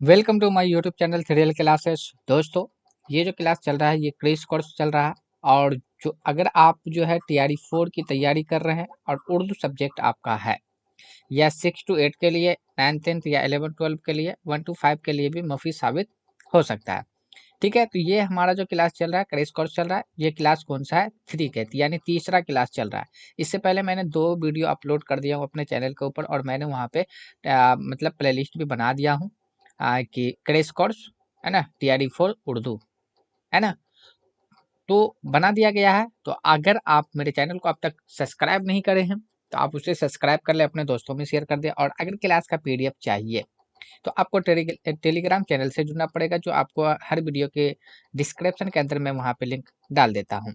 Welcome to my YouTube channel thrill classes. दोस्तों, ये जो क्लास चल रहा है ये क्रेश कोर्स चल रहा है। और जो अगर आप जो है टीआरई 4 की तैयारी कर रहे हैं और उर्दू सब्जेक्ट आपका है या 6 to 8 के लिए, 9th 10th या 11 12 के लिए, 1 to 5 के लिए भी मुफीद साबित हो सकता है। ठीक है, तो ये हमारा जो क्लास चल रहा है, क्रेश कोर्स चल रहा है। ये क्लास कौन सा है? 3 के यानी तीसरा क्लास चल रहा है। इससे पहले मैंने 2 वीडियो अपलोड कर दिया हूँ अपने चैनल के ऊपर और मैंने वहाँ पे मतलब प्लेलिस्ट भी बना दिया हूँ कि क्रैश कोर्स है ना, टीआरई 4 उर्दू है ना, तो बना दिया गया है। तो अगर आप मेरे चैनल को अब तक सब्सक्राइब नहीं करे हैं तो आप उसे सब्सक्राइब कर ले, अपने दोस्तों में शेयर कर दे। और अगर क्लास का पीडीएफ चाहिए तो आपको टेलीग्राम चैनल से जुड़ना पड़ेगा, जो आपको हर वीडियो के डिस्क्रिप्शन के अंदर मैं वहाँ पे लिंक डाल देता हूँ।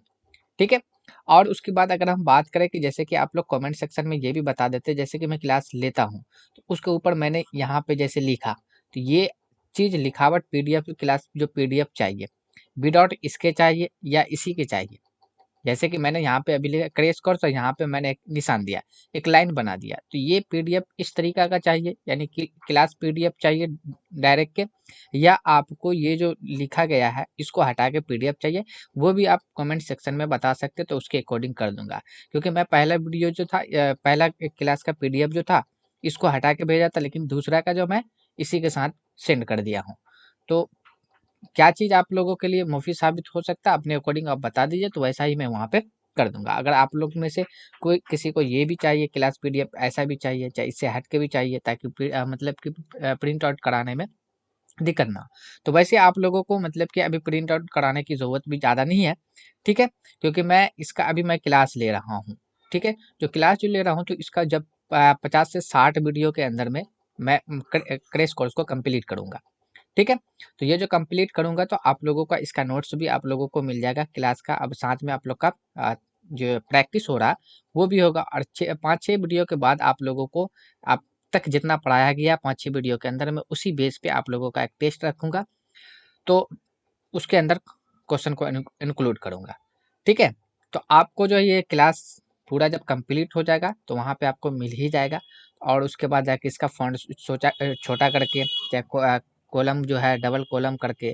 ठीक है, और उसके बाद अगर हम बात करें कि जैसे कि आप लोग कमेंट सेक्शन में ये भी बता देते, जैसे कि मैं क्लास लेता हूँ तो उसके ऊपर मैंने यहाँ पे जैसे लिखा, तो ये चीज़ लिखावट पीडीएफ क्लास जो पीडीएफ चाहिए विदाउट इसके चाहिए या इसी के चाहिए। जैसे कि मैंने यहाँ पे अभी लिखा क्रैश कोर्स और यहाँ पे मैंने एक निशान दिया, एक लाइन बना दिया, तो ये पीडीएफ इस तरीका का चाहिए, यानी कि क्लास पीडीएफ चाहिए डायरेक्ट के, या आपको ये जो लिखा गया है इसको हटा के पीडीएफ चाहिए, वो भी आप कमेंट सेक्शन में बता सकते हैं, तो उसके अकॉर्डिंग कर दूंगा। क्योंकि मैं पहला वीडियो जो था पहला क्लास का पीडीएफ जो था इसको हटा के भेजा था, लेकिन दूसरा का जो मैं इसी के साथ सेंड कर दिया हूँ। तो क्या चीज़ आप लोगों के लिए मुफ़ीद साबित हो सकता है, अपने अकॉर्डिंग आप बता दीजिए, तो वैसा ही मैं वहाँ पे कर दूँगा। अगर आप लोग में से कोई किसी को ये भी चाहिए क्लास पीडीएफ ऐसा भी चाहिए, चाहे इससे हट के भी चाहिए, ताकि मतलब कि प्रिंट आउट कराने में दिक्कत ना हो। तो वैसे आप लोगों को मतलब कि अभी प्रिंट आउट कराने की ज़रूरत भी ज़्यादा नहीं है, ठीक है? क्योंकि मैं क्लास ले रहा हूँ, ठीक है? जो क्लास जो ले रहा हूँ तो इसका जब 50 से 60 वीडियो के अंदर में मैं क्रैश कोर्स को कंप्लीट करूँगा। ठीक है, तो ये जो कंप्लीट करूंगा तो आप लोगों का इसका नोट्स भी आप लोगों को मिल जाएगा क्लास का। अब साथ में आप लोग का जो प्रैक्टिस हो रहा है वो भी होगा। और 5-6 वीडियो के बाद आप लोगों को अब तक जितना पढ़ाया गया 5-6 वीडियो के अंदर में उसी बेस पे आप लोगों का एक टेस्ट रखूंगा, तो उसके अंदर क्वेश्चन को इंक्लूड करूंगा। ठीक है, तो आपको जो ये क्लास पूरा जब कंप्लीट हो जाएगा तो वहाँ पे आपको मिल ही जाएगा। और उसके बाद जाके इसका फॉन्ट छोटा करके, चाहे कॉलम जो है डबल कॉलम करके,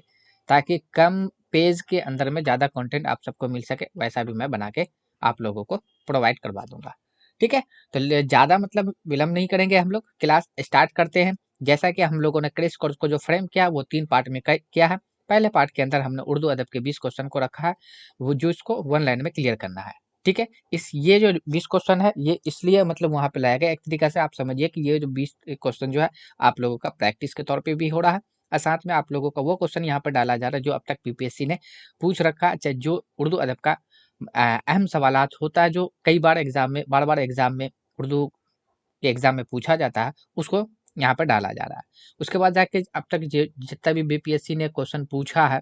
ताकि कम पेज के अंदर में ज़्यादा कंटेंट आप सबको मिल सके, वैसा भी मैं बना के आप लोगों को प्रोवाइड करवा दूंगा। ठीक है, तो ज़्यादा मतलब विलम्ब नहीं करेंगे, हम लोग क्लास स्टार्ट करते हैं। जैसा कि हम लोगों ने क्रैश कोर्स को जो फ्रेम किया वो 3 पार्ट में किया है। पहले पार्ट के अंदर हमने उर्दू अदब के 20 क्वेश्चन को रखा है, वो जो इसको 1 लाइन में क्लियर करना है। ठीक है, इस ये जो 20 क्वेश्चन है ये इसलिए मतलब वहाँ पे लाया गया, एक तरीका से आप समझिए कि ये जो 20 क्वेश्चन जो है आप लोगों का प्रैक्टिस के तौर पे भी हो रहा है, और साथ में आप लोगों का वो क्वेश्चन यहाँ पे डाला जा रहा है जो अब तक पीपीएससी ने पूछ रखा है, चाहे जो उर्दू अदब का अहम सवालात होता है, जो कई बार एग्जाम में बार-बार एग्जाम में उर्दू के एग्जाम में पूछा जाता है, उसको यहाँ पर डाला जा रहा है। उसके बाद जाके अब तक जितना भी बीपीएससी ने क्वेश्चन पूछा है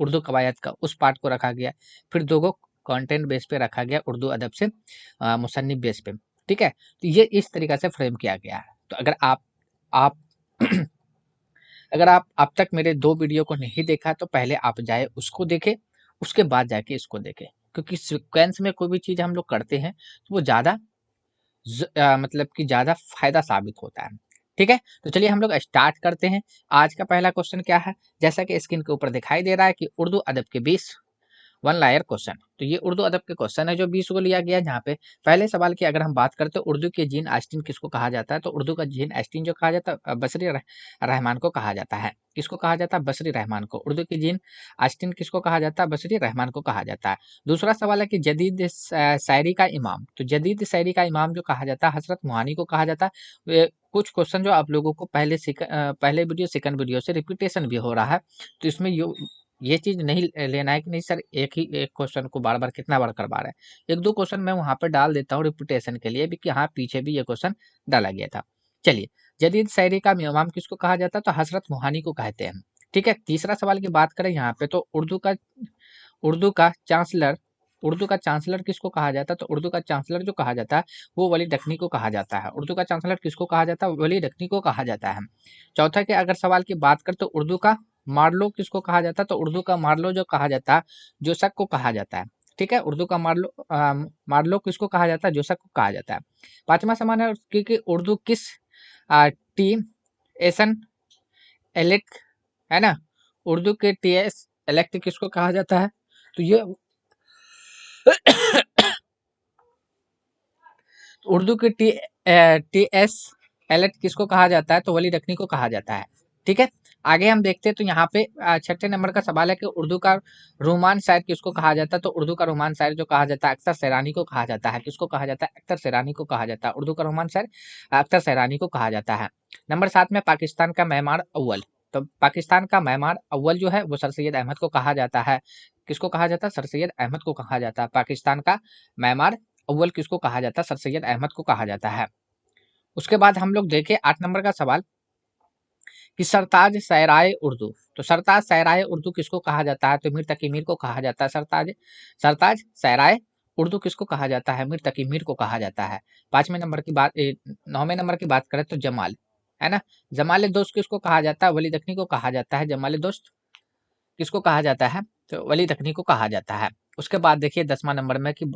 उर्दू कवायद का, उस पार्ट को रखा गया। फिर 2 गो कंटेंट बेस पे रखा गया उर्दू अदब से मुसन्निफ बेस पे। ठीक है, तो ये इस तरीका से फ्रेम किया गया है। तो आप अगर आप अब तक मेरे 2 वीडियो को नहीं देखा तो पहले आप जाए उसको देखें, उसके बाद जाके इसको देखें। क्योंकि सीक्वेंस में कोई भी चीज़ हम लोग करते हैं तो वो ज़्यादा मतलब कि ज़्यादा फ़ायदा साबित होता है। ठीक है? तो चलिए हम लोग स्टार्ट करते हैं। आज का पहला क्वेश्चन क्या है? जैसा कि स्क्रीन के ऊपर दिखाई दे रहा है कि उर्दू अदब के 20 वन लायर क्वेश्चन। तो ये उर्दू अदब के क्वेश्चन है जो 20 को लिया गया है, जहाँ पे पहले सवाल की अगर हम बात करते हैं उर्दू के जीन ऑस्टिन किसको कहा जाता है, तो उर्दू का जीन ऑस्टिन जो कहा जाता है बसरी रहमान को कहा जाता है। किसको कहा जाता है? बसरी रहमान को। उर्दू के जीन ऑस्टिन किसको कहा जाता है? बसरी रहमान को कहा जाता है। दूसरा सवाल है कि जदीद शायरी का इमाम, तो जदीद शायरी का इमाम जो कहा जाता है हज़रत मोहानी को कहा जाता है। कुछ क्वेश्चन जो आप लोगों को पहले वीडियो सेकंड वीडियो से रिपीटेशन भी हो रहा है, तो इसमें ये चीज़ नहीं लेना है कि नहीं सर एक क्वेश्चन को बार-बार कितना बार करवा रहे हैं। 1-2 क्वेश्चन मैं वहाँ पे डाल देता हूँ रिपीटेशन के लिए भी कि हाँ, पीछे भी ये क्वेश्चन डाला गया था। चलिए, जदीद शायरी का इमाम किसको कहा जाता है? तो हज़रत मोहानी को कहते हैं। ठीक है, तीसरा सवाल की बात करें यहाँ पे, तो उर्दू का चांसलर उर्दू का चांसलर किसको कहा जाता है? तो उर्दू का चांसलर जो कहा जाता है वो वली दखनी को कहा जाता है। उर्दू का चांसलर किसको कहा जाता है? वली दखनी को कहा जाता है। चौथा के अगर सवाल की बात करें तो उर्दू का मार्लो किसको कहा जाता है? तो उर्दू का मार्लो जो कहा जाता है जोसक को कहा जाता है। ठीक है, उर्दू का मार्लो किसको कहा जाता है? जोसक को कहा जाता है। पांचवा सवाल है कि उर्दू किस टी एसन एलेक्ट है ना, उर्दू के टीएस एलेक्ट किसको कहा जाता है? तो ये उर्दू के टीएस एलेक्ट किसको कहा जाता है? तो वली दखनी को कहा जाता है। ठीक है, आगे हम देखते हैं। तो यहाँ पे छठे नंबर का सवाल है कि उर्दू का रोमान शायर किसको कहा जाता है? तो उर्दू का रोमान शायर जो कहा जाता है अख्तर सैरानी को कहा जाता है। किसको कहा जाता है? अख्तर सैरानी को कहा जाता है। उर्दू का रोमान शायर अख्तर सैरानी को कहा जाता है। नंबर 7 में पाकिस्तान का मेहमान अव्वल। तो पाकिस्तान का मेहमान अव्वल जो है वो सर सैयद अहमद को कहा जाता है। किसको कहा जाता है? सर सैयद अहमद को कहा जाता है। पाकिस्तान का मेहमान अव्वल किसको कहा जाता है? सर सैयद अहमद को कहा जाता है। उसके बाद हम लोग देखें 8 नंबर का सवाल कि सरताज शायराए उर्दू। तो सरताज शायराए उर्दू किसको कहा जाता है? तो मीर तकी मीर को कहा जाता है। सरताज सरताज शायराए उर्दू किसको कहा जाता है? मीर तकी मीर को कहा जाता है। 5वें नंबर की बात 9वें नंबर की बात करें तो जमाल है ना, जमाल दोस्त किसको कहा जाता है? वली दखनी को कहा जाता है। जमाल दोस्त किसको कहा जाता है? तो वली दखनी को कहा जाता है। उसके बाद देखिए 10वां नंबर में कि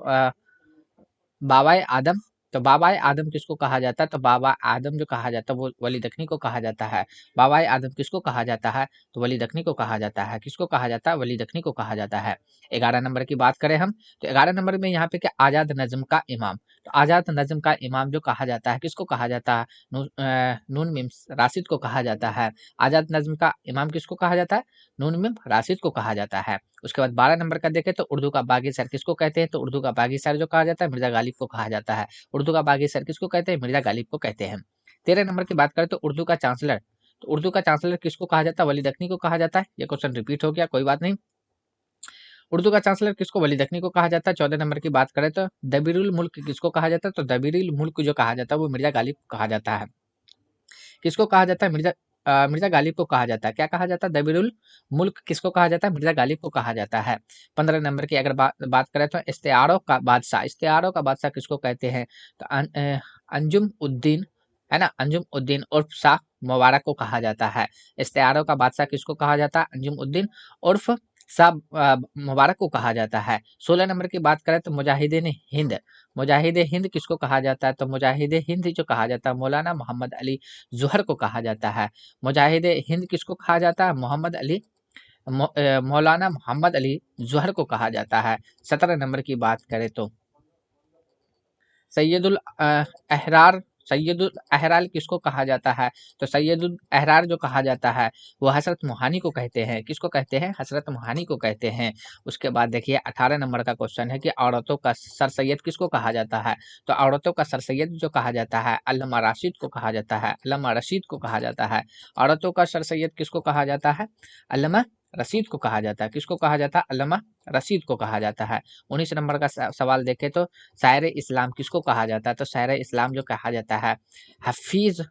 बाबाए आदम। तो बाबाए आदम किसको कहा जाता है? तो बाबा आदम जो कहा जाता है वो वली दखनी को कहा जाता है। बाबाए आदम किसको कहा जाता है? तो वली दखनी को कहा जाता है। किसको कहा जाता है? वली दखनी को कहा जाता है। 11 नंबर की बात करें हम, तो 11 नंबर में यहाँ पे क्या आजाद नज्म का इमाम। तो आजाद नज्म का इमाम जो कहा जाता है किसको कहा जाता है? नून मीम राशिद को कहा जाता है। आजाद नज्म का इमाम किसको कहा जाता है? नून मीम राशिद को कहा जाता है। उसके बाद 12 नंबर का देखें तो उर्दू का बागी शायर किसको कहते हैं? तो उर्दू का बागी शायर जो कहा जाता है मिर्जा गालिब को कहा जाता है। उर्दू का बागी शायर किसको कहते हैं? मिर्जा गालिब को कहते हैं। 13 नंबर की बात करें तो उर्दू का चांसलर। तो उर्दू का चांसलर किसको कहा जाता है? वली दखनी को कहा जाता है। ये क्वेश्चन रिपीट हो गया, कोई बात नहीं। उर्दू का चांसलर किसको? वली दखनी को कहा जाता है। 14 नंबर की बात करें तो दबीरुल मुल्क किसको कहा जाता है? तो दबीरुल मुल्क जो कहा जाता है वो मिर्जा गालिब को कहा जाता है। किसको कहा जाता है? मिर्जा गालिब को कहा जाता है। क्या कहा जाता है? दबीरुल मुल्क किसको कहा जाता है? मिर्जा गालिब को कहा जाता है। 15 नंबर की अगर बात करें तो इश्तियारों का बादशाह। इश्तियारों का बादशाह किसको कहते हैं? तो अंजुम उद्दीन है ना, अंजुम उद्दीन उर्फ शाह मुबारक को कहा जाता है। इश्तियारों का बादशाह किसको कहा जाता है? अंजुम उद्दीन उर्फ शाह मुबारक को कहा जाता है। 16 नंबर की बात करें तो मुजाहिदीन हिंद। मुजाहिद हिंद किसको कहा जाता है? तो मुजाहिद हिंद जो कहा जाता है मौलाना मोहम्मद अली ज़ुहर को कहा जाता है। मुजाहिद हिंद किसको कहा जाता है? मौलाना मोहम्मद अली ज़ुहर को कहा जाता है। 17 नंबर की बात करें तो सैयदुल अहरार सैयदुल अहरार किसको कहा जाता है? तो सैयदुल अहरार जो कहा जाता है वो हजरत मोहानी को कहते हैं। किसको कहते हैं? हजरत मोहानी को कहते हैं। उसके बाद देखिए 18 नंबर का क्वेश्चन है कि औरतों का सर सैयद किसको कहा जाता है? तो औरतों का सर सैयद जो कहा जाता है अल्लामा राशिद को कहा जाता है। अल्लामा रशीद को कहा जाता है। औरतों का सर सैयद किसको कहा जाता है? अल्लामा रशीद को कहा जाता है। किसको कहा जाता है? अल्लामा रशीद को कहा जाता है। 19 नंबर का सवाल देखें तो शायर इस्लाम किसको कहा जाता है? तो शायर इस्लाम जो कहा जाता है हफीज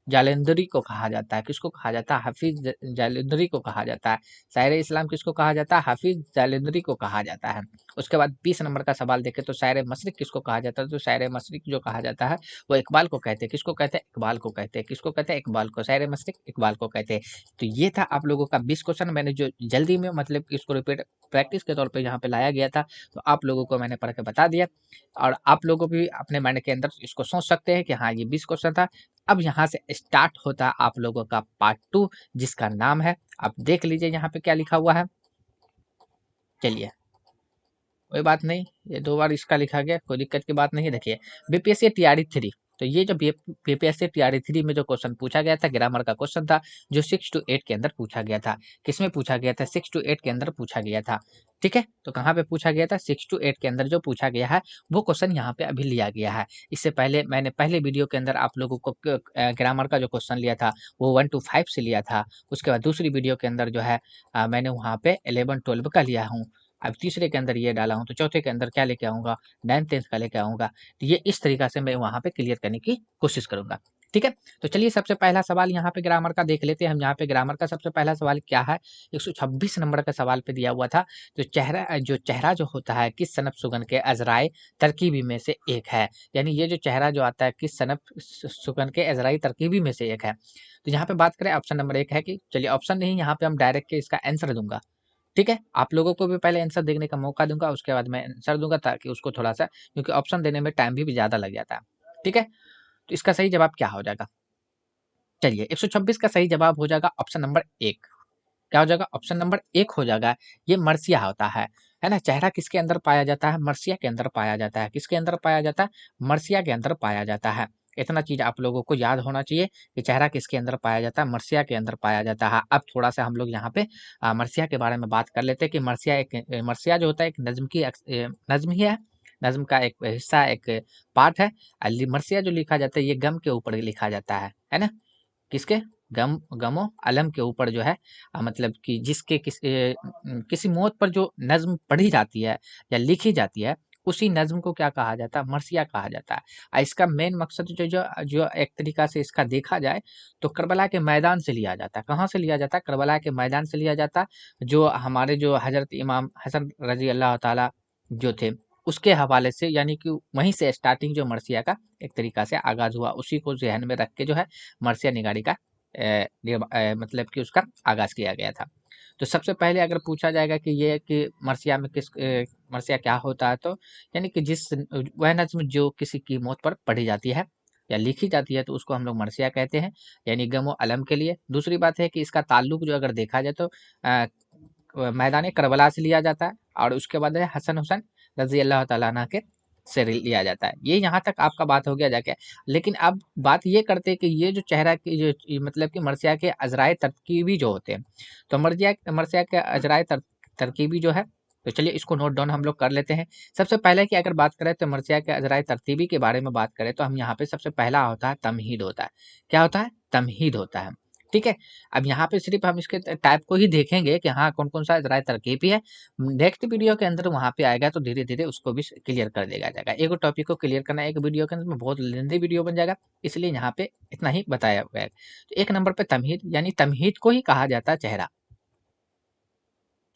जालंधरी को कहा जाता है। किसको कहा जाता है? हफीज जालंधरी को कहा जाता है। शायर इस्लाम किसको कहा जाता है? हफीज जालंधरी को कहा जाता है। उसके बाद 20 नंबर का सवाल देखें तो शायर मशरिक किसको कहा जाता है? तो शायर मशरिक जो कहा जाता है वो इकबाल को कहते हैं। किसको कहते हैं? इकबाल को कहते हैं। किसको कहते हैं? इकबाल को। शायर मशरिक इकबाल को कहते हैं। तो ये था आप लोगों का 20 क्वेश्चन। मैंने जो जल्दी में मतलब कि इसको रिपीट प्रैक्टिस के तौर पे यहाँ पे लाया गया था, तो आप लोगों को मैंने पढ़ के बता दिया और आप लोगों भी अपने माइंड के अंदर इसको सोच सकते हैं कि हाँ ये 20 क्वेश्चन था। अब यहाँ से स्टार्ट होता है आप लोगों का पार्ट 2 जिसका नाम है, आप देख लीजिए यहाँ पे क्या लिखा हुआ है। चलिए कोई बात नहीं, ये 2 बार इसका लिखा गया, कोई दिक्कत की बात नहीं। देखिए बीपीएससी टीआरई 3, तो ये जो बीपीएससी टीआरई 3 में जो क्वेश्चन पूछा गया था ग्रामर का क्वेश्चन था जो 6 to 8 के अंदर पूछा गया था। किसमें पूछा गया था? 6 to 8 के अंदर पूछा गया था। ठीक है, तो कहाँ पे पूछा गया था? 6 to 8 के अंदर जो पूछा गया है वो क्वेश्चन यहाँ पे अभी लिया गया है। इससे पहले मैंने पहले वीडियो के अंदर आप लोगों को ग्रामर का जो क्वेश्चन लिया था वो 1 to 5 से लिया था। उसके बाद दूसरी वीडियो के अंदर जो है मैंने वहाँ पे 11-12 का लिया हूँ। अब तीसरे के अंदर ये डाला हूँ तो चौथे के अंदर क्या लेके आऊँगा? 9th-10th का लेके आऊँगा। तो ये इस तरीका से मैं वहाँ पे क्लियर करने की कोशिश करूँगा। ठीक है? तो चलिए सबसे पहला सवाल यहाँ पे ग्रामर का देख लेते हैं हम। यहाँ पे ग्रामर का सबसे पहला सवाल क्या है? 126 नंबर का सवाल पे दिया हुआ था। तो चेहरा जो होता है किस सनफ सुगन के अज़राए तरकीबी में से एक है? यानी ये जो चेहरा जो आता है किस सनफ सुगन के अज़राई तरकीबी में से एक है? तो यहाँ पे बात करें ऑप्शन नंबर 1 है कि चलिए ऑप्शन नहीं, यहाँ पे हम डायरेक्ट के इसका आंसर दूँगा। ठीक है? आप लोगों को भी पहले आंसर देखने का मौका दूँगा, उसके बाद मैं आंसर दूँगा ताकि उसको थोड़ा-सा, क्योंकि ऑप्शन देने में टाइम भी ज़्यादा लग जाता है। ठीक है? तो इसका सही जवाब क्या हो जाएगा? चलिए 126 का सही जवाब हो जाएगा ऑप्शन नंबर 1। क्या हो जाएगा? ऑप्शन नंबर 1 हो जाएगा। ये मर्सिया होता है ना? चेहरा किसके अंदर पाया जाता है? मर्सिया के अंदर पाया जाता है। किसके अंदर पाया जाता है? मर्सिया के अंदर पाया जाता है। इतना चीज़ आप लोगों को याद होना चाहिए कि चेहरा किसके अंदर पाया जाता है? मर्सिया के अंदर पाया जाता है। अब थोड़ा-सा हम लोग यहाँ पे मर्सिया के बारे में बात कर लेते हैं कि मर्सिया जो होता है एक नज़्म की नज़्म ही है। नज़्म का एक हिस्सा, एक पार्ट है। मर्सिया जो लिखा जाता है ये गम के ऊपर लिखा जाता है ना? किसके? गमो अलम के ऊपर जो है मतलब कि जिसके किसी मौत पर जो नज़्म पढ़ी जाती है या लिखी जाती है, उसी नज़्म को क्या कहा जाता है? मर्सिया कहा जाता है। इसका मेन मकसद जो जो जो एक तरीक़ा से इसका देखा जाए, तो करबला के मैदान से लिया जाता है। कहाँ से लिया जाता है? करबला के मैदान से लिया जाता है, जो हमारे जो हज़रत इमाम हसन रज़ी अल्लाह ताला जो थे, उसके हवाले से, यानी कि वहीं से स्टार्टिंग जो मर्सिया का एक तरीक़ा से आगाज़ हुआ, उसी को ज़हन में रख के जो है मर्सिया निगारी का मतलब कि उसका आगाज़ किया गया था। तो सबसे पहले अगर पूछा जाएगा कि ये कि मर्सिया में मर्सिया क्या होता है, तो यानी कि वह नज़्म जो किसी की मौत पर पढ़ी जाती है या लिखी जाती है, तो उसको हम लोग मर्सिया कहते हैं, यानी गम व अलम के लिए। दूसरी बात है कि इसका ताल्लुक जो अगर देखा जाए तो मैदान करबला से लिया जाता है, और उसके बाद है हसन हुसैन रज़ी अल्लाह तआला अन्हु के से लिया जाता है। ये यहाँ तक आपका बात हो गया जाके। लेकिन अब बात ये करते हैं कि ये जो चेहरा की जो मतलब कि मर्सिया के अज़राए तरकीबी जो होते हैं, तो मर्सिया के अज़राए तरकीबी जो है, तो चलिए इसको नोट डाउन हम लोग कर लेते हैं। सबसे पहले की अगर बात करें तो मर्सिया के अज़राए तरतीबी के बारे में बात करें, तो हम यहाँ पे सबसे पहला होता है तमहीद होता है। क्या होता है? तमहीद होता है। ठीक है? अब यहाँ पे सिर्फ़ हम इसके टाइप को ही देखेंगे कि हाँ, कौन-कौन सा अज़राए तरकीबी है। नेक्स्ट वीडियो के अंदर वहाँ पे आएगा तो धीरे-धीरे उसको भी क्लियर कर दिया जाएगा। एक टॉपिक को क्लियर करना एक वीडियो के अंदर में बहुत लेंथी वीडियो बन जाएगा, इसलिए यहाँ पे इतना ही बताया गया है। तो एक नंबर पे तमहीद, यानी तमहीद को ही कहा जाता है चेहरा।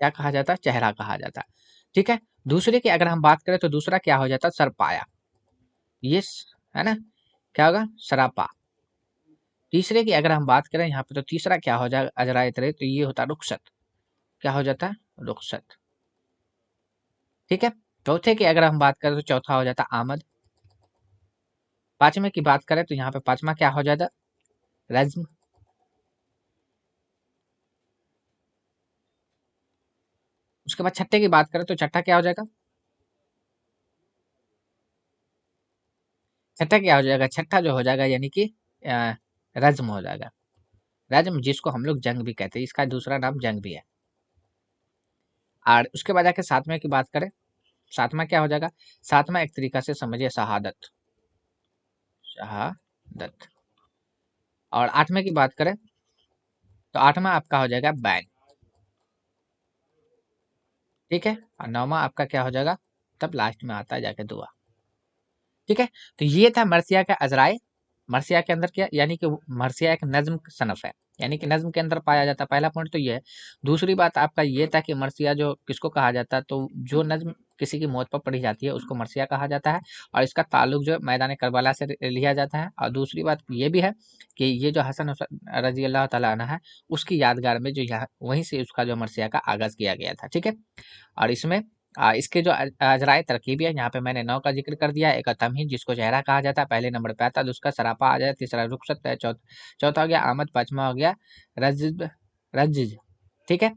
क्या कहा जाता है? चेहरा कहा जाता है। ठीक है? दूसरे की अगर हम बात करें तो दूसरा क्या हो जाता है? सरपाया। ये है ना? क्या होगा? सरापा। तीसरे की अगर हम बात करें यहाँ पे, तो तीसरा क्या हो जाएगा अज़राए तरे, तो ये होता है रुख़सत। क्या हो जाता है? रुख़सत। ठीक है? चौथे की अगर हम बात करें तो चौथा हो जाता है आमद। पाँचवें की बात करें तो यहाँ पे पाँचवाँ क्या हो जाता है? रज़्म। उसके बाद छठे की बात करें तो छठा क्या हो जाएगा? छठा क्या हो जाएगा? छठा जो हो जाएगा यानी कि रज़्म हो जाएगा। रज़्म जिसको हम लोग जंग भी कहते हैं, इसका दूसरा नाम जंग भी है। और उसके बाद जाके सातवें की बात करें, सातवाँ क्या हो जाएगा? सातवाँ एक तरीका से समझिए शहादत। शहादत। और आठवें की बात करें, तो आठवाँ आपका हो जाएगा बैन। ठीक है? और नौवाँ आपका क्या हो जाएगा? तब लास्ट में आता है जाके दुआ। ठीक है? तो ये था मर्सिया का अज़राए। मर्सिया के अंदर क्या, यानी कि मर्सिया एक नज़्म सनफ़ है, यानी कि नज़्म के अंदर पाया जाता है। पहला पॉइंट तो ये है। दूसरी बात आपका ये था कि मर्सिया जो किसको कहा जाता है, तो जो नज़्म किसी की मौत पर पढ़ी जाती है उसको मर्सिया कहा जाता है, और इसका ताल्लुक जो मैदान करबला से लिया जाता है। और दूसरी बात ये भी है कि ये जो हसन हुसैन रज़ी अल्लाह तआला अन्हु है, उसकी यादगार में जो यहाँ वहीं से उसका जो मर्सिया का आगाज़ किया गया था। ठीक है? और इसमें इसके जो अज़राए तरकीबी है, यहाँ पे मैंने 9 का ज़िक्र कर दिया। एक तमहीद जिसको चेहरा कहा जाता है, पहले नंबर पे आता है। दूसरा सरापा आ जाए, तीसरा रुख़सत है, चौथा हो गया आमद, पाँचवाँ हो गया रज़्ब रज़्ज़। ठीक है?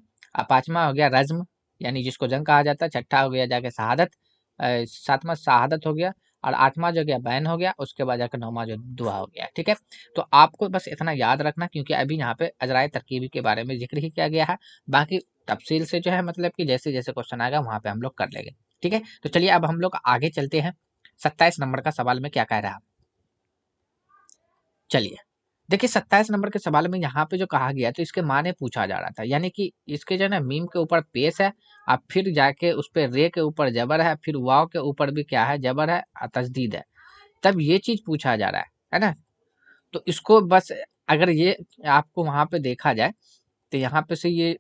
पाँचवाँ हो गया रज़्म, यानी जिसको जंग कहा जाता है। छठा हो गया जाके शहादत, सातवाँ शहादत हो गया, और आठवाँ जो गया बैन हो गया, उसके बाद जाकर नौवाँ जो दुआ हो गया। ठीक है? तो आपको बस इतना याद रखना, क्योंकि अभी यहाँ पे अज़राए तरकीबी के बारे में ज़िक्र ही किया गया है। बाकी तफ़सील से जो है मतलब कि जैसे-जैसे क्वेश्चन आएगा वहाँ पे हम लोग कर लेंगे। ठीक है? तो चलिए अब हम लोग आगे चलते हैं। 27 नंबर का सवाल में क्या कह रहा है? चलिए, देखिए 27 नंबर के सवाल में यहाँ पे जो कहा गया तो इसके माने पूछा जा रहा था, यानी कि इसके जो है ना मीम के ऊपर पेश है, अब फिर जाके उस पे रे के ऊपर ज़बर है, फिर वाव के ऊपर भी क्या है? ज़बर है, तस्दीद है। तब ये चीज़ पूछा जा रहा है ना? तो इसको बस अगर ये आपको वहाँ पे देखा जाए, तो यहाँ पे से ये,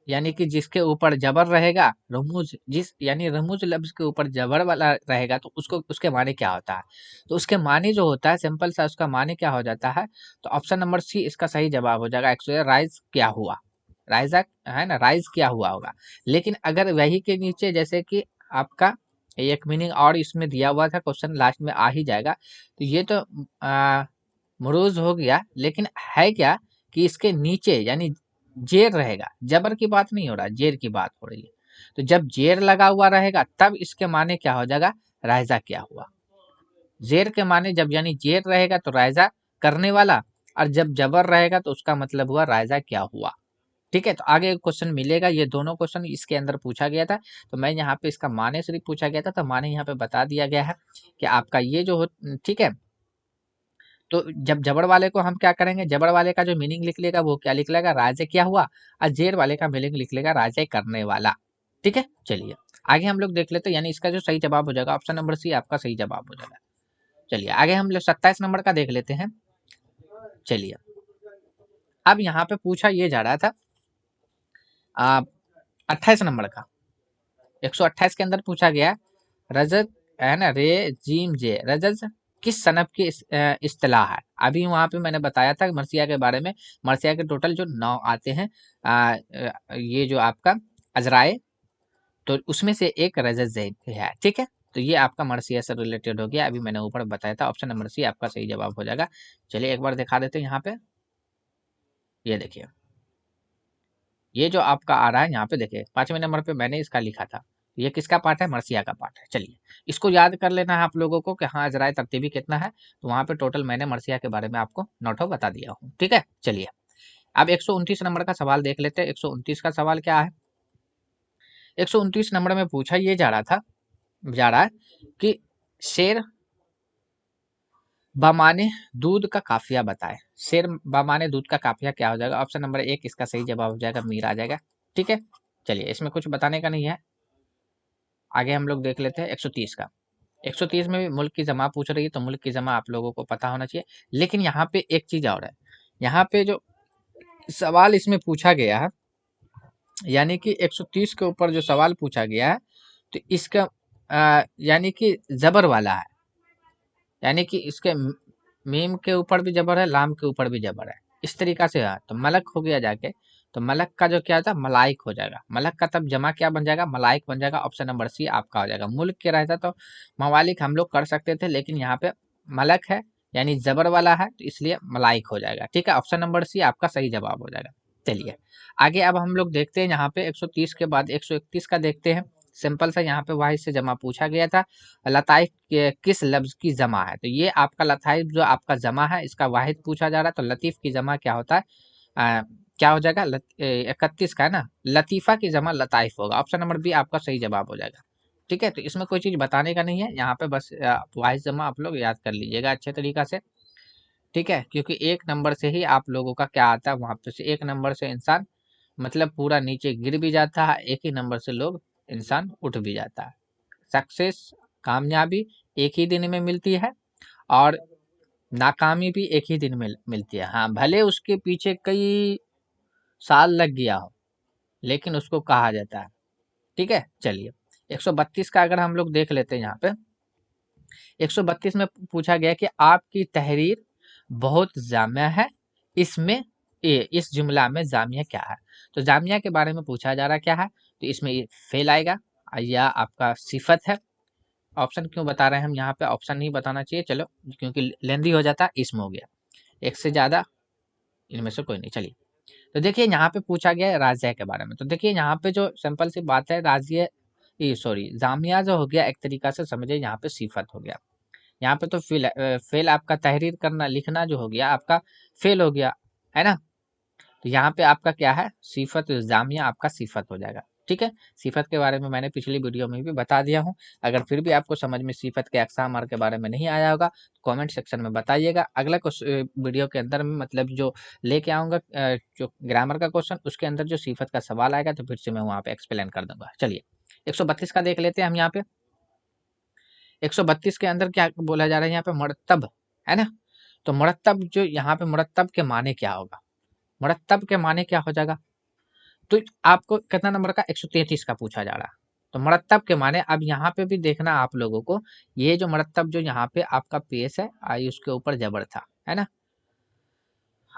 यानी कि जिसके ऊपर ज़बर रहेगा, रमूज़ जिस यानी रमूज़ लफ्ज़ के ऊपर ज़बर वाला रहेगा, तो उसको उसके माने क्या होता है? तो उसके माने जो होता है सिंपल सा उसका माने क्या हो जाता है? तो ऑप्शन नंबर सी इसका सही जवाब हो जाएगा। एक्चुअली राइज़ क्या हुआ? राइज़ है ना? राइज़ क्या हुआ होगा? लेकिन अगर वही के नीचे जैसे कि आपका एक मीनिंग और इसमें दिया हुआ था, क्वेश्चन लास्ट में आ ही जाएगा। तो ये तो मुरूज हो गया, लेकिन है क्या कि इसके नीचे यानी जेर रहेगा, जबर की बात नहीं हो रहा, जेर की बात हो रही है। तो जब जेर लगा हुआ रहेगा तब इसके माने क्या हो जाएगा, रायजा क्या हुआ। जेर के माने जब यानी जेर रहेगा तो रायजा करने वाला, और जब जबर रहेगा तो उसका मतलब हुआ रायजा क्या हुआ। ठीक है, तो आगे एक क्वेश्चन मिलेगा, ये दोनों क्वेश्चन इसके अंदर पूछा गया था, तो मैं यहाँ पे इसका माने सिर्फ पूछा गया था, तो माने यहाँ पे बता दिया गया है कि आपका ये जो हो, ठीक है। तो जब जबर वाले को हम क्या करेंगे, जबर वाले का जो मीनिंग लिख लेगा वो क्या लिख लेगा, राजे क्या हुआ, और जेर वाले का मीनिंग लिख लेगा राजे करने वाला। ठीक है, चलिए आगे हम लोग देख लेते हैं, यानी इसका जो सही जवाब हो जाएगा ऑप्शन नंबर सी आपका सही जवाब हो जाएगा। चलिए आगे हम लोग 27 नंबर का देख लेते हैं। चलिए अब यहाँ पे पूछा ये जा रहा था 28 नंबर का, 128 के अंदर पूछा गया रजत है ना, रे जीम जे रजत किस सनफ की इस्तिलाह है। अभी वहां पे मैंने बताया था मर्सिया के बारे में, मर्सिया के टोटल जो 9 आते हैं, ये जो आपका अजराए, तो उसमें से एक रजत जैद है। ठीक है, तो ये आपका मर्सिया से रिलेटेड हो गया, अभी मैंने ऊपर बताया था, ऑप्शन नंबर सी आपका सही जवाब हो जाएगा। चलिए एक बार दिखा देते हैं यहाँ पे, ये देखिए, ये जो आपका आ रहा है यहाँ पे देखिए 5वें नंबर पे मैंने इसका लिखा था, ये किसका पार्ट है, मर्सिया का पार्ट है। चलिए इसको याद कर लेना है आप लोगों को कि हाँ अजराए तरतीबी कितना है, तो वहां पे टोटल मैंने मर्सिया के बारे में आपको नोट बता दिया हूँ। ठीक है, चलिए अब 129 नंबर का सवाल देख लेते हैं। 129 का सवाल क्या है, 129 नंबर में पूछा ये जा रहा है कि शेर बमाने दूध का काफिया बताए। शेर बमाने दूध का काफिया क्या हो जाएगा, ऑप्शन नंबर 1 इसका सही जवाब हो जाएगा, मीर आ जाएगा। ठीक है, चलिए इसमें कुछ बताने का नहीं है, आगे हम लोग देख लेते हैं 130 का। 130 में भी मुल्क की जमा पूछ रही है, तो मुल्क की जमा आप लोगों को पता होना चाहिए, लेकिन यहाँ पे एक चीज और है, यहाँ पे जो सवाल इसमें पूछा गया है, यानी कि 130 के ऊपर जो सवाल पूछा गया है, तो इसका यानी कि जबर वाला है, यानी कि इसके मीम के ऊपर भी जबर है, लाम के ऊपर भी जबर है, इस तरीका से है। तो मलक हो गया जाके, तो मलक का जो क्या था, मलाइक हो जाएगा, मलक का तब जमा क्या बन जाएगा, मलाइक बन जाएगा, ऑप्शन नंबर सी आपका हो जाएगा। मुल्क के रहता तो मवालिक हम लोग कर सकते थे, लेकिन यहाँ पे मलक है यानी जबर वाला है, तो इसलिए मलाइक हो जाएगा। ठीक है, ऑप्शन नंबर सी आपका सही जवाब हो जाएगा। चलिए आगे अब हम लोग देखते हैं, यहाँ पे 130 के बाद 131 का देखते हैं। सिंपल सा यहाँ पे वाहिद से जमा पूछा गया था, लताइफ किस लफ्ज की जमा है, तो ये आपका लताइफ जो आपका जमा है इसका वाहिद पूछा जा रहा है, तो लतीफ की जमा क्या होता है, क्या हो जाएगा, 31 का है ना, लतीफा की जमा लताइफ होगा, ऑप्शन नंबर बी आपका सही जवाब हो जाएगा। ठीक है, तो इसमें कोई चीज बताने का नहीं है, यहाँ पे बस वाहिद जमा आप लोग याद कर लीजिएगा अच्छे तरीका से। ठीक है, क्योंकि एक नंबर से ही आप लोगों का क्या आता है, वहां पे से एक नंबर से इंसान मतलब पूरा नीचे गिर भी जाता है, एक ही नंबर से लोग इंसान उठ भी जाता है। सक्सेस कामयाबी एक ही दिन में मिलती है, और नाकामी भी एक ही दिन में मिलती है। हाँ भले उसके पीछे कई साल लग गया हो, लेकिन उसको कहा जाता है। ठीक है, चलिए 132 का अगर हम लोग देख लेते हैं, यहाँ पे 132 में पूछा गया कि आपकी तहरीर बहुत जामिया है, इसमें इस जुमला में जामिया क्या है। तो जामिया के बारे में पूछा जा रहा क्या है, तो इसमें ये फेल आएगा या आपका सिफत है। ऑप्शन क्यों बता रहे हैं हम यहाँ पे, ऑप्शन नहीं बताना चाहिए, चलो क्योंकि लेंदी हो जाता है, इसमें हो गया एक से ज्यादा, इनमें से कोई नहीं। चलिए तो देखिए यहाँ पे पूछा गया है राजिया के बारे में, तो देखिए यहाँ पे जो सिंपल सी बात है, राजिया ये सॉरी जामिया जो हो गया एक तरीका से समझे, यहाँ पे सिफत हो गया। यहाँ पे तो फेल आपका तहरीर करना लिखना जो हो गया आपका फेल हो गया, है ना। तो यहाँ पे आपका क्या है, सिफत जामिया आपका सिफत हो जाएगा। ठीक है, सिफत के बारे में मैंने पिछली वीडियो में भी बता दिया हूँ, अगर फिर भी आपको समझ में सिफत के अक़साम और के बारे में नहीं आया होगा तो कमेंट सेक्शन में बताइएगा। अगला वीडियो के अंदर में मतलब जो लेके आऊँगा जो ग्रामर का क्वेश्चन, उसके अंदर जो सिफत का सवाल आएगा तो फिर से मैं वहाँ पे एक्सप्लेन कर दूंगा। चलिए 132 का देख लेते हैं हम यहाँ पे। 132 के अंदर क्या बोला जा रहा है यहाँ पे, मुरत्तब है ना। तो मुरत्तब जो यहाँ पे मुरत्तब के माने क्या होगा, मुरत्तब के माने क्या हो जाएगा, तो आपको कितना नंबर का 133 का पूछा जा रहा है। तो मुरत्तब के माने अब यहाँ पे भी देखना आप लोगों को, ये जो मुरत्तब जो यहाँ पे आपका पेश है आई उसके ऊपर जबर था, है ना।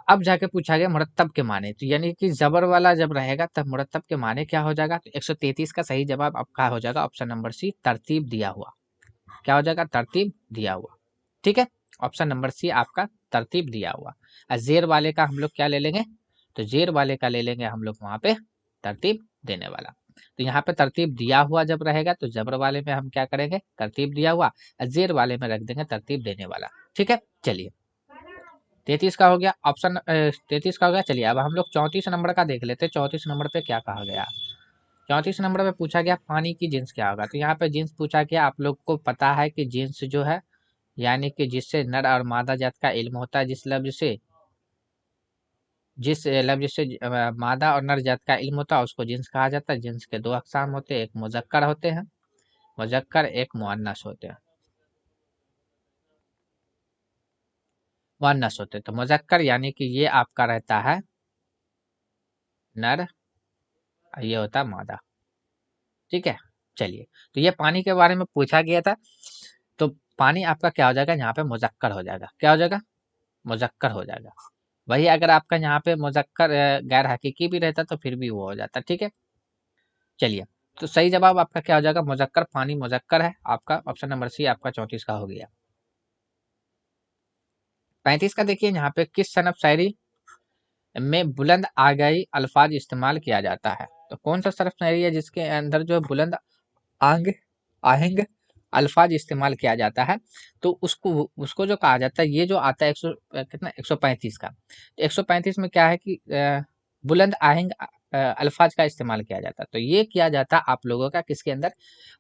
अब जाके पूछा गया मुरत्तब के माने, तो यानी कि जबर वाला जब रहेगा तब मुरत्तब के माने क्या हो जाएगा, तो 133 का सही जवाब आपका हो जाएगा ऑप्शन नंबर सी तरतीब दिया हुआ। क्या हो जाएगा, तरतीब दिया हुआ। ठीक है, ऑप्शन नंबर सी आपका तरतीब दिया हुआ। जेर वाले का हम लोग क्या ले लेंगे, तो जेर वाले का ले लेंगे हम लोग वहां पे तरतीब देने वाला। तो यहाँ पे तरतीब दिया हुआ जब रहेगा तो जबर वाले में हम क्या करेंगे, तरतीब दिया हुआ, जेर वाले में रख देंगे तरतीब देने वाला। ठीक है, चलिए 33 का हो गया ऑप्शन, 33 का हो गया। चलिए अब हम लोग 34 नंबर का देख लेते हैं। 34 नंबर पे क्या कहा गया, 34 नंबर पे पूछा गया पानी की जींस क्या होगा। तो यहाँ पे जींस पूछा गया, आप लोग को पता है कि जींस जो है यानी कि जिससे नर और मादा जात का इल्म होता है, जिस लफ्ज से मादा और नर जात का इल्म होता है उसको जिन्स कहा जाता है। जिन्स के दो अकसाम होते हैं, एक मुजक्कर होते हैं, मुजक्कर, एक मुअन्नस होते हैं, मुअन्नस होते हैं। तो मुजक्कर यानी कि ये आपका रहता है नर, ये होता है मादा। ठीक है, चलिए तो ये पानी के बारे में पूछा गया था। तो पानी आपका क्या हो जाएगा, यहाँ पे मुजक्कर हो जाएगा। क्या हो जाएगा, मुजक्कर हो जाएगा। वही अगर आपका यहाँ पे मुजक्कर गैर हकीकी भी रहता तो फिर भी वो हो जाता। ठीक है, चलिए तो सही जवाब आपका क्या हो जाएगा, मुजक्कर, पानी मुजक्कर है आपका। ऑप्शन नंबर सी आपका 34 का हो गया। 35 का देखिए, यहाँ पे किस सनफ शायरी में बुलंद आगई अल्फाज इस्तेमाल किया जाता है। तो कौन सा सनफ शायरी है जिसके अंदर जो है बुलंद आंग आहंग अल्फाज इस्तेमाल किया जाता है। तो उसको उसको जो कहा जाता है, ये जो आता है 100 कितना 135 का। तो 135 में क्या है कि बुलंद आहंग अल्फाज का इस्तेमाल किया जाता है। तो ये किया जाता है आप लोगों का किसके अंदर,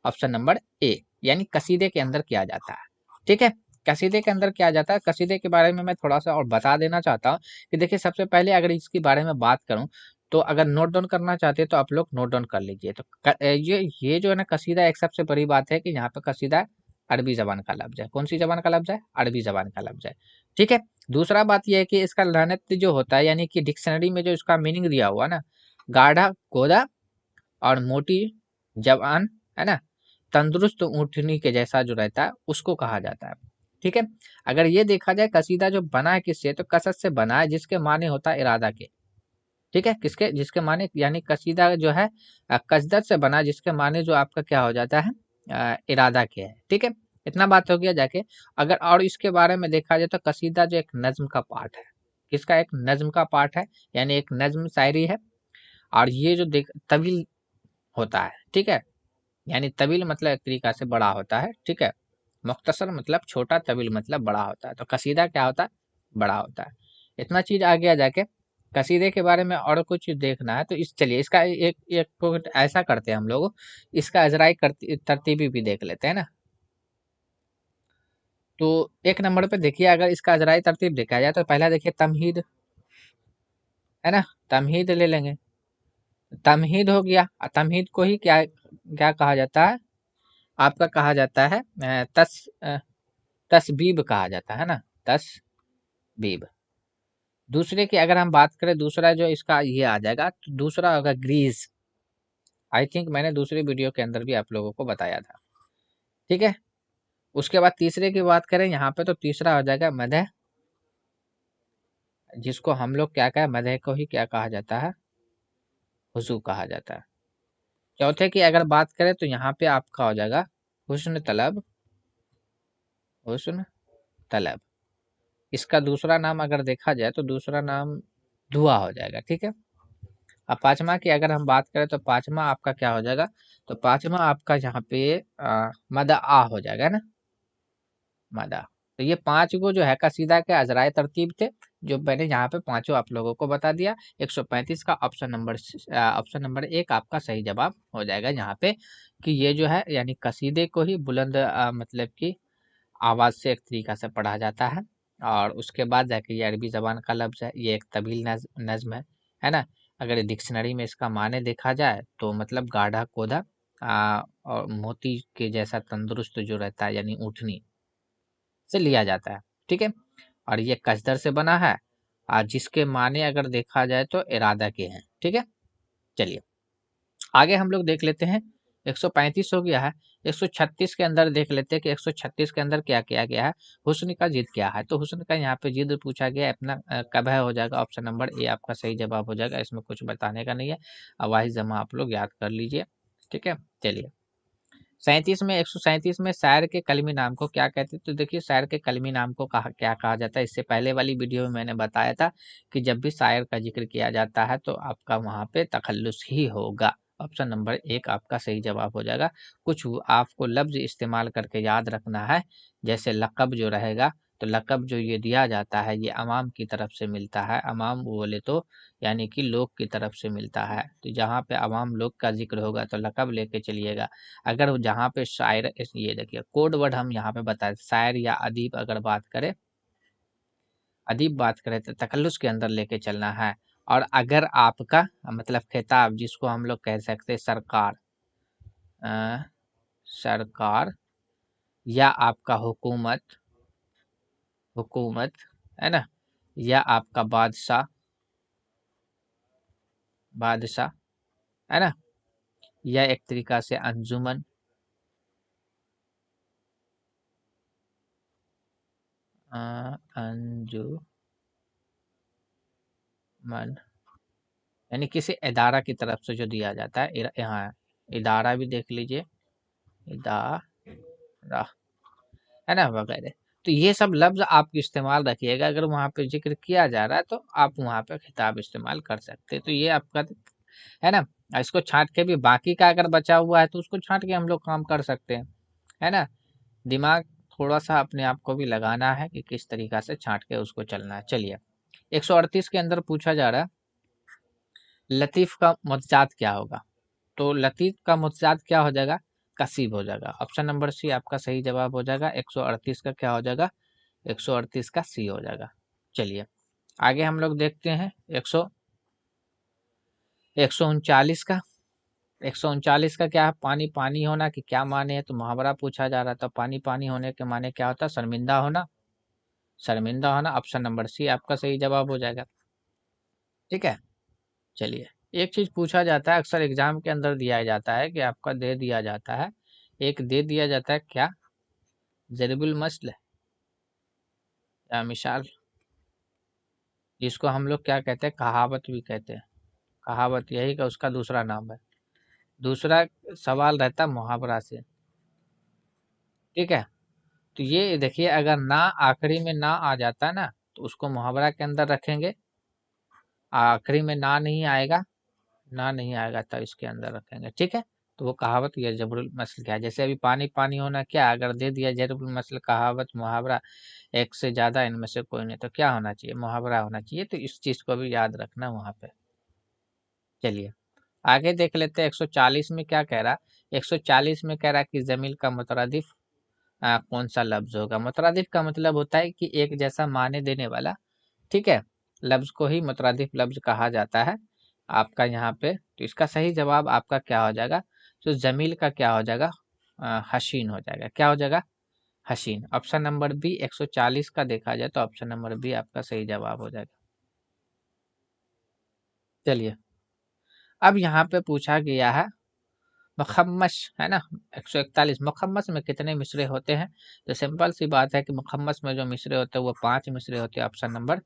ऑप्शन नंबर ए यानी कसीदे के अंदर किया जाता है। ठीक है, कसीदे के अंदर किया जाता है। कसीदे के बारे में मैं थोड़ा सा और बता देना चाहता हूँ कि देखिए सबसे पहले अगर इसके बारे में बात करूँ, तो अगर नोट डाउन करना चाहते हैं तो आप लोग नोट डाउन कर लीजिए। तो ये जो है ना कसीदा, एक सबसे बड़ी बात है कि यहाँ पे कसीदा अरबी जबान का लफ्ज है। कौन सी जबान का लफ्ज है, अरबी जबान का लफ्ज है। ठीक है, दूसरा बात यह है कि इसका लहनत जो होता है यानी कि डिक्शनरी में जो इसका मीनिंग दिया हुआ ना, गाढ़ा कोदा और मोटी जबान, है ना, तंदुरुस्त ऊँटनी के जैसा जो रहता है उसको कहा जाता है। ठीक है, अगर ये देखा जाए कसीदा जो बना है किससे, तो कसद से बना है जिसके माने होता है इरादा के। ठीक है, किसके, जिसके माने यानी कसीदा जो है कसदत से बना जिसके माने जो आपका क्या हो जाता है, इरादा के है। ठीक है, इतना बात हो गया जाके। अगर और इसके बारे में देखा जाए तो कसीदा जो एक नज्म का पार्ट है, किसका, एक नज्म का पार्ट है, यानी एक नज्म शायरी है। और ये जो देख तवील होता है। ठीक है, यानी तवील मतलब एक तरीका से बड़ा होता है। ठीक है, मुख्तसर मतलब छोटा, तवील मतलब बड़ा होता है। तो कसीदा क्या होता है, बड़ा होता है। इतना चीज आ गया जाके। कसीदे के बारे में और कुछ देखना है तो इस चलिए इसका एक एक को ऐसा करते हैं हम लोग, इसका अजराई तरतीबी भी देख लेते हैं ना। तो एक नंबर पे देखिए, अगर इसका अजराई तरतीब देखा जाए तो पहला देखिए तमहीद, है ना, तमहीद ले लेंगे। तमहीद हो गया, तमहीद को ही क्या क्या कहा जाता है, आपका कहा जाता है तसबीब कहा जाता है ना, तसबीब। दूसरे की अगर हम बात करें, दूसरा जो इसका ये आ जाएगा, तो दूसरा होगा ग्रीज। आई थिंक मैंने दूसरे वीडियो के अंदर भी आप लोगों को बताया था। ठीक है, उसके बाद तीसरे की बात करें यहाँ पे, तो तीसरा हो जाएगा मदह, जिसको हम लोग क्या कहें, मदह को ही क्या कहा जाता है, हुजू कहा जाता है। चौथे की अगर बात करें तो यहाँ पे आपका हो जाएगा हुस्न तलब, हुस्न तलब। इसका दूसरा नाम अगर देखा जाए तो दूसरा नाम दुआ हो जाएगा। ठीक है, अब पांचवा की अगर हम बात करें तो पांचवा आपका क्या हो जाएगा, तो पांचवा आपका यहाँ पे मदा आ हो जाएगा ना, मदा। तो ये पांच को जो है कसीदा के अजराए तरतीब थे, जो मैंने यहाँ पे पांचों आप लोगों को बता दिया। 135 का ऑप्शन नंबर एक आपका सही जवाब हो जाएगा यहाँ पे, कि ये जो है यानी कसीदे को ही बुलंद मतलब की आवाज से एक तरीका से पढ़ा जाता है। और उसके बाद जाके ये अरबी जबान का लफ्ज है, ये एक तवील नज्म है ना। अगर डिक्शनरी में इसका माने देखा जाए तो मतलब गाढ़ा कोधा और मोती के जैसा तंदुरुस्त जो रहता है यानी ऊँटनी से लिया जाता है। ठीक है, और ये कसदर से बना है, जिसके माने अगर देखा जाए तो इरादा के हैं। ठीक है, चलिए आगे हम लोग देख लेते हैं। 135 हो गया है, 136 के अंदर देख लेते हैं कि 136 के अंदर क्या किया गया है, हुस्न का जिद क्या है। तो हुस्न का यहाँ पे जिद पूछा गया है, अपना कबह हो जाएगा। ऑप्शन नंबर ए आपका सही जवाब हो जाएगा, इसमें कुछ बताने का नहीं है, अवाइज जमा आप लोग याद कर लीजिए। ठीक है, चलिए 37 में 137 में शायर के कलमी नाम को क्या कहते हैं? तो देखिए शायर के कलमी नाम को क्या कहा जाता है। इससे पहले वाली वीडियो में मैंने बताया था कि जब भी शायर का जिक्र किया जाता है तो आपका वहाँ पे तखल्लुस ही होगा। ऑप्शन नंबर 1 आपका सही जवाब हो जाएगा। कुछ आपको लफ्ज इस्तेमाल करके याद रखना है, जैसे लक़ब जो रहेगा, तो लक़ब जो ये दिया जाता है ये अवाम की तरफ से मिलता है। अवाम बोले तो यानी कि लोग की तरफ से मिलता है। तो जहाँ पे अवाम लोग का जिक्र होगा तो लक़ब लेके चलिएगा। अगर जहाँ पे शायर, ये देखिए कोड वर्ड हम यहाँ पे बताए, शायर या अदीब अगर बात करें, अदीब बात करें तो तखल्लुस के अंदर लेके चलना है। और अगर आपका मतलब खिताब जिसको हम लोग कह सकते हैं सरकार, सरकार या आपका हुकूमत, हुकूमत है ना, या आपका बादशाह, बादशाह है ना, या एक तरीका से अंजुमन, अंजुमन यानी किसी इदारा की तरफ से जो दिया जाता है। यहाँ इदारा भी देख लीजिए, इदारा है ना वगैरह। तो ये सब लफ्ज आप इस्तेमाल रखिएगा। अगर वहाँ पे जिक्र किया जा रहा है तो आप वहाँ पे खिताब इस्तेमाल कर सकते हैं। तो ये आपका है ना। इसको छांट के भी बाकी का अगर बचा हुआ है तो उसको छांट के हम लोग काम कर सकते हैं, है ना। दिमाग थोड़ा सा अपने आप को भी लगाना है कि किस तरीका से छांट के उसको चलना है। चलिए 138 के अंदर पूछा जा रहा है लतीफ़ का मुतजाद क्या होगा? तो लतीफ़ का मुतजाद क्या हो जाएगा? कसीब हो जाएगा। ऑप्शन नंबर सी आपका सही जवाब हो जाएगा। 138 का क्या हो जाएगा? 138 का सी हो जाएगा। चलिए आगे हम लोग देखते हैं 139 का। 139 का क्या है? पानी पानी होना कि क्या माने है? तो मुहावरा पूछा जा रहा था। पानी पानी होने के माने क्या होता है? शर्मिंदा होना, शर्मिंदा होना। ऑप्शन नंबर सी आपका सही जवाब हो जाएगा। ठीक है। चलिए एक चीज पूछा जाता है अक्सर एग्जाम के अंदर दिया जाता है कि आपका दे दिया जाता है, एक दे दिया जाता है क्या? ज़रिबुल मसल या मिसाल, जिसको हम लोग क्या कहते हैं? कहावत भी कहते हैं। कहावत यही का उसका दूसरा नाम है। दूसरा सवाल रहता है मुहावरा से। ठीक है। तो ये देखिए अगर ना आखिरी में ना आ जाता है ना तो उसको मुहावरा के अंदर रखेंगे। आखिरी में ना नहीं आएगा, ना नहीं आएगा तो इसके अंदर रखेंगे। ठीक है। तो वो कहावत या जबरुल मसल क्या है? जैसे अभी पानी पानी होना क्या अगर दे दिया जबरुल मसल, कहावत, मुहावरा, एक से ज्यादा इनमें से कोई नहीं तो क्या होना चाहिए? मुहावरा होना चाहिए। तो इस चीज को भी याद रखना वहां पे। चलिए आगे देख लेते हैं 140 में क्या कह रहा। 140 में कह रहा कि जमील का मुतरादिफ कौन सा लफ्ज होगा? मुतरादिफ का मतलब होता है कि एक जैसा माने देने वाला। ठीक है। लफ्ज को ही मुतरादिफ लफ्ज कहा जाता है आपका यहाँ पे। तो इसका सही जवाब आपका क्या हो जाएगा? तो जमील का क्या हो जाएगा? हसीन हो जाएगा। क्या हो जाएगा? हसीन। ऑप्शन नंबर बी 140 का देखा जाए तो ऑप्शन नंबर बी आपका सही जवाब हो जाएगा। चलिए अब यहाँ पे पूछा गया है मुखम्मस, है ना। 141 मुखम्मस में कितने मिसरे होते हैं? तो सिंपल सी बात है कि मुखम्मस में जो मिसरे होते हैं वो 5 मिसरे होते हैं। ऑप्शन नंबर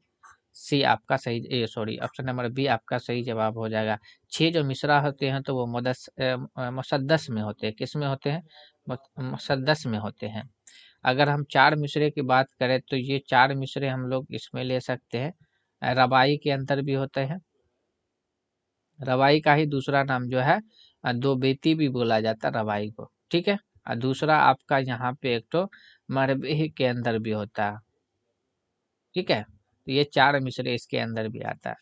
सी आपका सही, सॉरी ऑप्शन नंबर बी आपका सही जवाब हो जाएगा। 6 जो मिसरा होते हैं तो वो मुसद्दस में होते हैं। किस में होते हैं? मुसद्दस में होते हैं। अगर हम 4 मिसरे की बात करें तो ये 4 मिसरे हम लोग इसमें ले सकते हैं, रबाई के अंदर भी होते हैं। रवाई का ही दूसरा नाम जो है दो बेती भी बोला जाता है रवाई को। ठीक है। और दूसरा आपका यहाँ पे एक तो मरबे के अंदर भी होता है। ठीक है। तो ये 4 मिसरे इसके अंदर भी आता है।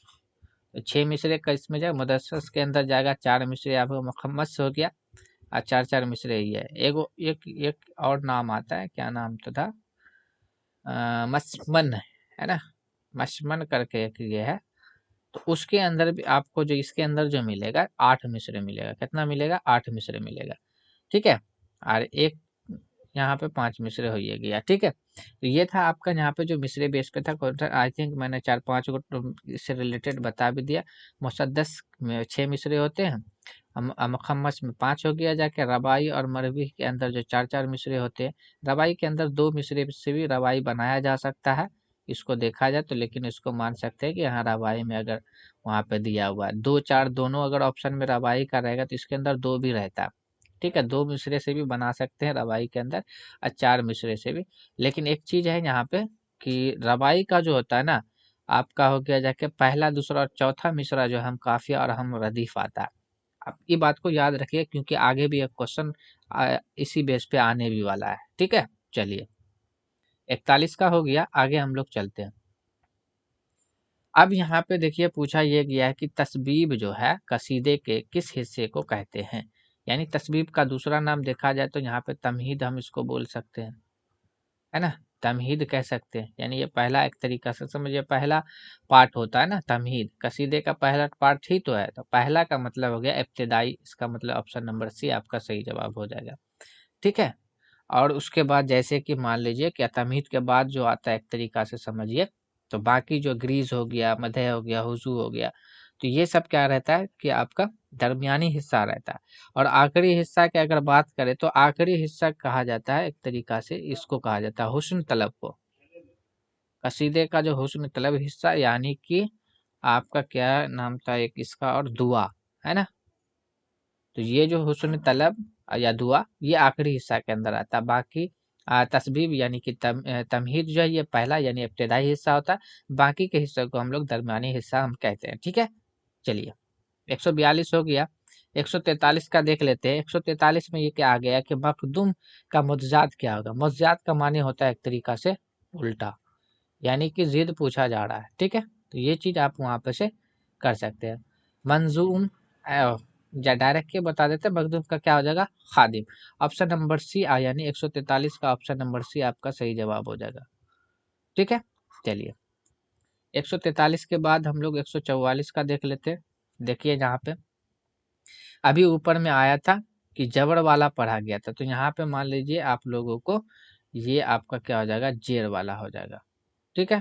तो 6 मिसरे का इसमें जाएगा, मुदस्सस के अंदर जाएगा। 4 मिसरे आपको मुखम्मस हो गया और 4 मिसरे ही है। एक एक और नाम आता है, क्या नाम तो था? मसमन है ना। मसमन करके एक ये है। तो उसके अंदर भी आपको जो इसके अंदर जो मिलेगा 8 मिसरे मिलेगा। कितना मिलेगा? 8 मिसरे मिलेगा। ठीक है। और एक यहाँ पे 5 मिसरे हो ये गया। ठीक है। तो ये था आपका यहाँ पे जो मिसरे बेस पे था कौन सा। आई थिंक मैंने 4-5 को तो इससे रिलेटेड बता भी दिया। मुसद्दस में 6 मिसरे होते हैं, मुखम्मस में 5 हो गया जाके। रबाई और मरवी के अंदर जो 4-4 मिसरे होते हैं। रबाई के अंदर 2 मिसरे से भी रबाई बनाया जा सकता है, इसको देखा जाए तो। लेकिन इसको मान सकते हैं कि यहाँ रबाई में अगर वहाँ पे दिया हुआ है 2-4 दोनों अगर ऑप्शन में रबाई का रहेगा तो इसके अंदर 2 भी रहता है। ठीक है, 2 मिसरे से भी बना सकते हैं रबाई के अंदर और 4 मिसरे से भी। लेकिन एक चीज है यहाँ पे कि रबाई का जो होता है ना, आपका हो गया जाके पहला, दूसरा और चौथा मिसरा जो है हम काफिया और हम रदीफ आता है। आप ये बात को याद रखिए, क्योंकि आगे भी एक क्वेश्चन इसी बेस पे आने भी वाला है। ठीक है, चलिए 41 का हो गया, आगे हम लोग चलते हैं। अब यहाँ पे देखिए पूछा ये गया है कि तस्बीब जो है कसीदे के किस हिस्से को कहते हैं। यानी तस्बीब का दूसरा नाम देखा जाए तो यहाँ पे तमहीद हम इसको बोल सकते हैं, है ना, तमहीद कह सकते हैं। यानी ये पहला एक तरीका से समझिए पहला पार्ट होता है ना तमहीद, कसीदे का पहला पार्ट ही तो है, तो पहला का मतलब हो गया इब्तिदाई, इसका मतलब ऑप्शन नंबर सी आपका सही जवाब हो जाएगा। ठीक है, और उसके बाद जैसे कि मान लीजिए कि तमहीद के बाद जो आता है एक तरीका से समझिए, तो बाकी जो ग्रीज हो गया, मदह हो गया, हुजू हो गया, तो ये सब क्या रहता है कि आपका दरमियानी हिस्सा रहता है। और आखिरी हिस्सा की अगर बात करें तो आखिरी हिस्सा कहा जाता है एक तरीका से, इसको कहा जाता है हुस्न तलब को। कसीदे का जो हुस्न तलब हिस्सा, यानी कि आपका क्या नाम था एक इसका, और दुआ, है ना, तो ये जो हुस्न तलब या दुआ ये आखिरी हिस्सा के अंदर आता है। बाकी तस्बीब यानी कि तमहीद जो है ये पहला यानी इब्तिदाई हिस्सा होता है। बाकी के हिस्से को हम लोग दरमियानी हिस्सा हम कहते हैं। ठीक है, चलिए 142 हो गया। 143 का देख लेते हैं। 143 में ये क्या आ गया कि मखदूम का मुज्जात क्या होगा। मुज्जात का माने होता है एक तरीका से उल्टा, यानी कि जिद पूछा जा रहा है। ठीक है, तो ये चीज आप वहां पे से कर सकते हैं। मंजूम या डायरेक्ट के बता देते हैं, मखदूम का क्या हो जाएगा खादिम। ऑप्शन नंबर सी यानी 143 का ऑप्शन नंबर सी आपका सही जवाब हो जाएगा। ठीक है, चलिए 143 के बाद हम लोग 144 का देख लेते हैं। देखिए यहाँ पे अभी ऊपर में आया था कि जबर वाला पढ़ा गया था, तो यहाँ पे मान लीजिए आप लोगों को ये आपका क्या हो जाएगा जेर वाला हो जाएगा। ठीक है,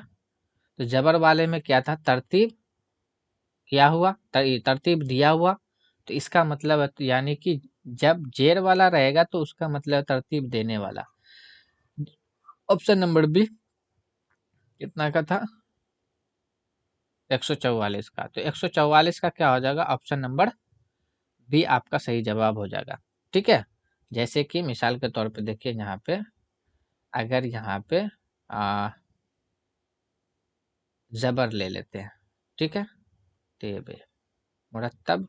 तो जबर वाले में क्या था, तरतीब क्या हुआ, तरतीब दिया हुआ, तो इसका मतलब यानी कि जब जेर वाला रहेगा तो उसका मतलब तरतीब देने वाला। ऑप्शन नंबर बी कितना का था 144 का, तो 144 का क्या हो जाएगा ऑप्शन नंबर बी आपका सही जवाब हो जाएगा। ठीक है, जैसे कि मिसाल के तौर पे देखिए यहाँ पे अगर यहाँ पे आ, जबर ले लेते हैं। ठीक है, तेबे मुरत्तब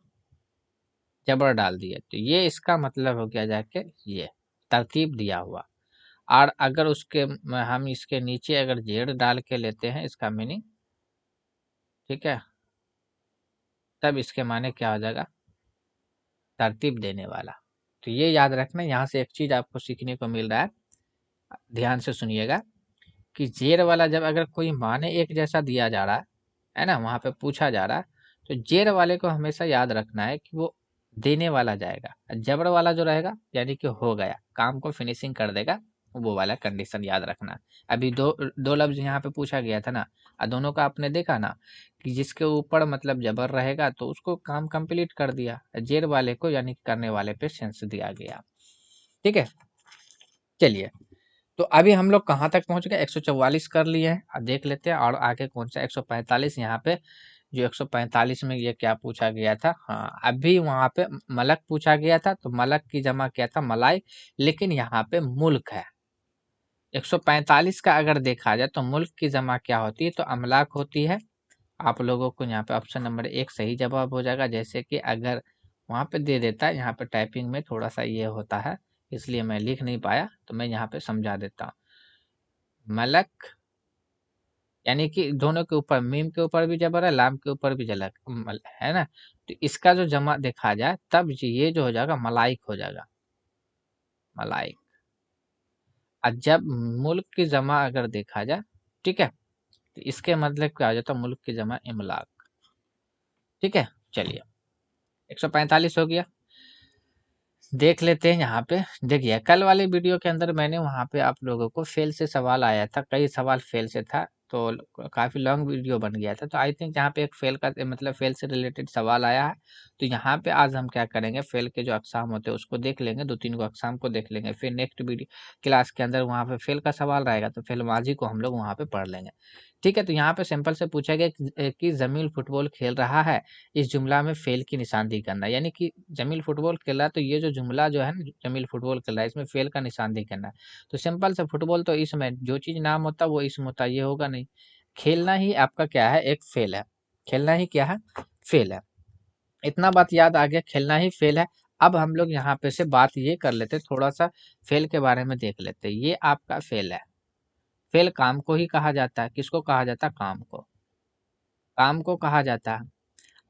जबर डाल दिए, तो ये इसका मतलब हो गया जाके ये तरतीब दिया हुआ। और अगर उसके हम इसके नीचे अगर जेड डाल के लेते हैं इसका मीनिंग, ठीक है, तब इसके माने क्या हो जाएगा तरतीब देने वाला। तो ये याद रखना, यहाँ से एक चीज आपको सीखने को मिल रहा है, ध्यान से सुनिएगा कि जेर वाला जब अगर कोई माने एक जैसा दिया जा रहा है ना, वहां पे पूछा जा रहा है, तो जेर वाले को हमेशा याद रखना है कि वो देने वाला जाएगा। जबर वाला जो रहेगा यानी कि हो गया काम को फिनिशिंग कर देगा, वो वाला कंडीशन याद रखना। अभी दो दो लफ्ज यहाँ पे पूछा गया था ना, और दोनों का आपने देखा ना कि जिसके ऊपर मतलब जबर रहेगा तो उसको काम कंप्लीट कर दिया, जेर वाले को यानी करने वाले पे सेंस दिया गया। ठीक है, चलिए तो अभी हम लोग कहाँ तक पहुंच गए 144 कर लिए हैं, अब देख लेते हैं और आगे कौन सा 145 यहाँ पे। जो 145 में ये क्या पूछा गया था, हाँ अभी वहां पे मलक पूछा गया था, तो मलक की जमा क्या था मलाई, लेकिन यहाँ पे मुल्क है। 145 का अगर देखा जाए तो मुल्क की जमा क्या होती है, तो अमलाक होती है। आप लोगों को यहाँ पे ऑप्शन नंबर 1 सही जवाब हो जाएगा। जैसे कि अगर वहां पे दे देता है, यहाँ पे टाइपिंग में थोड़ा सा ये होता है इसलिए मैं लिख नहीं पाया, तो मैं यहाँ पे समझा देता हूँ। मलक यानी कि दोनों के ऊपर, मीम के ऊपर भी जबर है, लाम के ऊपर भी जलक है ना, तो इसका जो जमा देखा जाए तब ये जो हो जाएगा मलाइक हो जाएगा, मलाइक। और जब मुल्क की जमा अगर देखा जाए, ठीक है, तो इसके मतलब क्या हो जाता है मुल्क की जमा इमलाक। ठीक है, चलिए 145 हो गया। देख लेते हैं यहाँ पे। देखिए कल वाले वीडियो के अंदर मैंने वहां पे आप लोगों को फेल से सवाल आया था, कई सवाल फेल से था, तो काफ़ी लॉन्ग वीडियो बन गया था। तो आई थिंक यहाँ पे एक फेल का मतलब फेल से रिलेटेड सवाल आया है। तो यहाँ पे आज हम क्या करेंगे, फेल के जो अक़साम होते हैं उसको देख लेंगे, 2-3 को अक़साम को देख लेंगे। फिर नेक्स्ट वीडियो क्लास के अंदर वहाँ पे फेल का सवाल रहेगा, तो फेल माजी को हम लोग वहाँ पे पढ़ लेंगे। ठीक है, तो यहाँ पे सिंपल से पूछा गया कि जमील फुटबॉल खेल रहा है, इस जुमला में फेल की निशानदेही करना। यानी कि जमील फुटबॉल खेल रहा है, तो ये जो जुमला जो है ना, जमील फुटबॉल खेल रहा है, इसमें फेल का निशानदेही करना है। तो सिंपल से फुटबॉल तो इसमें जो चीज़ नाम होता है वो इसम होता है, ये होगा नहीं। खेलना ही आपका क्या है, एक फेल है। खेलना ही क्या है, फेल है। इतना बात याद आ गया, खेलना ही फेल है। अब हम लोग यहाँ पे से बात ये कर लेते, थोड़ा सा फेल के बारे में देख लेते। ये आपका फेल है। फेल काम को ही कहा जाता है। किसको कहा जाता है, काम को। काम को कहा जाता है।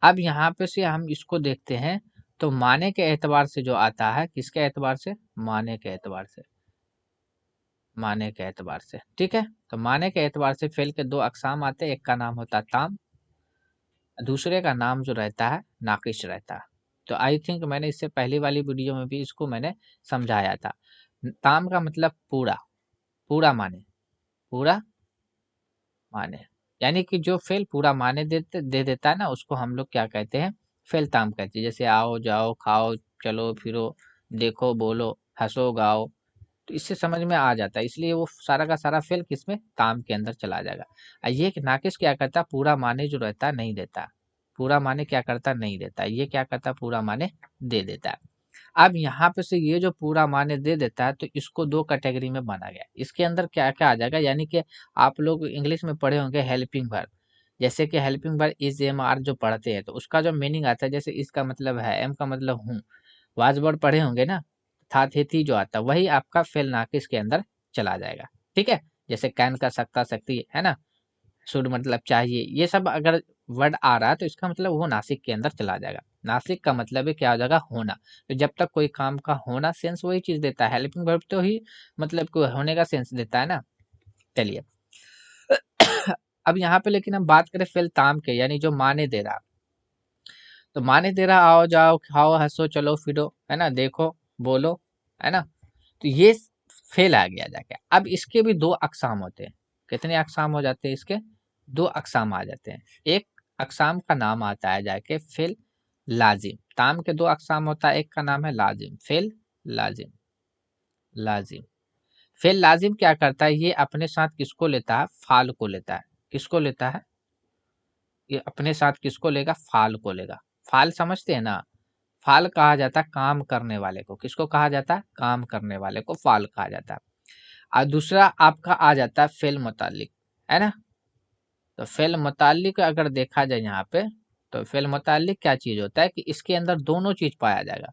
अब यहाँ पे से हम इसको देखते हैं, तो माने के एतबार से जो आता है, किसके एतबार से, माने के एतबार से। माने के एतबार से, ठीक है। तो माने के एतबार से फेल के दो अक़साम आते हैं, एक का नाम होता है ताम, दूसरे का नाम जो रहता है नाकिश रहता है। तो आई थिंक मैंने इससे पहली वाली वीडियो में भी इसको मैंने समझाया था। ताम का मतलब पूरा, पूरा माने, पूरा माने। यानी कि जो फेल पूरा माने दे देता है ना, उसको हम लोग क्या कहते हैं, फेल ताम कहते हैं। जैसे आओ जाओ खाओ चलो फिरो, देखो बोलो, हंसो गाओ। तो इससे समझ में आ जाता है, इसलिए वो सारा का सारा फेल किसमें, ताम के अंदर चला जाएगा। ये नाकिस क्या करता है, पूरा माने जो रहता है नहीं देता। पूरा माने क्या करता है, नहीं देता। ये क्या करता है, पूरा माने दे देता है। अब यहाँ पे से ये जो पूरा माने दे देता है, तो इसको दो कैटेगरी में बांटा गया। इसके अंदर क्या क्या आ जाएगा, यानी कि आप लोग इंग्लिश में पढ़े होंगे हेल्पिंग वर्ब। जैसे कि helping verb is am are जो पढ़ते हैं, तो उसका जो मीनिंग आता है, जैसे इसका मतलब है, एम का मतलब हूँ, वाज वर्ड पढ़े होंगे ना, था थे थी जो आता है, वही आपका फेल नाकिस के अंदर चला जाएगा। ठीक है, जैसे कैन का सकता सकती है ना, शुड मतलब चाहिए, ये सब अगर वर्ड आ रहा है तो इसका मतलब वो नासिक के अंदर चला जाएगा। नासिक का मतलब है क्या हो जाएगा, होना। तो जब तक कोई काम का होना सेंस वही चीज देता है, हेल्पिंग वर्ब तो ही मतलब को होने का सेंस देता है ना। चलिए अब यहाँ पे लेकिन हम बात करें फेल ताम के, यानी जो माने दे रहा। तो माने दे रहा, आओ जाओ खाओ हंसो चलो फिरो, है ना, देखो बोलो, है ना। तो ये फेल आ गया जाके। अब इसके भी दो अक़साम होते हैं। कितने अक़साम हो जाते हैं इसके, दो अक़साम आ जाते हैं। एक अक़साम का नाम आता है जाके फेल लाजिम। ताम के दो अक़साम होता है, एक का नाम है लाजिम, फेल लाजिम। लाजिम, फेल लाजिम क्या करता है, ये अपने साथ किसको लेता है, फाल को लेता है। किसको लेता है, ये अपने साथ किसको लेगा, फाल को लेगा। फाल समझते हैं ना, फाल कहा जाता है काम करने वाले को। किसको कहा जाता है, काम करने वाले को फाल कहा जाता है। और दूसरा आपका आ जाता है फेल मुतालिक, है ना। तो फेल मुतालिक अगर देखा जाए यहाँ पे, तो फेल मुतालिक क्या चीज होता है कि इसके अंदर दोनों चीज पाया जाएगा।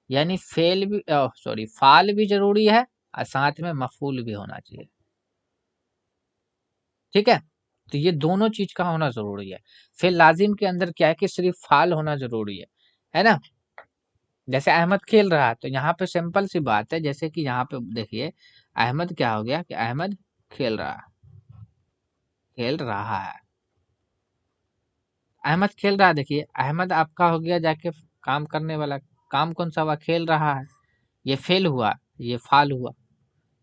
यानी फेल भी सॉरी फाल भी जरूरी है और साथ में मफूल भी होना चाहिए। ठीक है, तो ये दोनों चीज का होना जरूरी है। फेल लाजिम के अंदर क्या है कि सिर्फ फाल होना जरूरी है ना। जैसे अहमद खेल रहा है, तो यहाँ पे सिंपल सी बात है, जैसे कि यहाँ पे देखिए अहमद क्या हो गया कि अहमद खेल रहा है, खेल रहा है। अहमद खेल रहा है, देखिए अहमद आपका हो गया जाके काम करने वाला। काम कौन सा हुआ, खेल रहा है। ये फेल हुआ, ये फाल हुआ।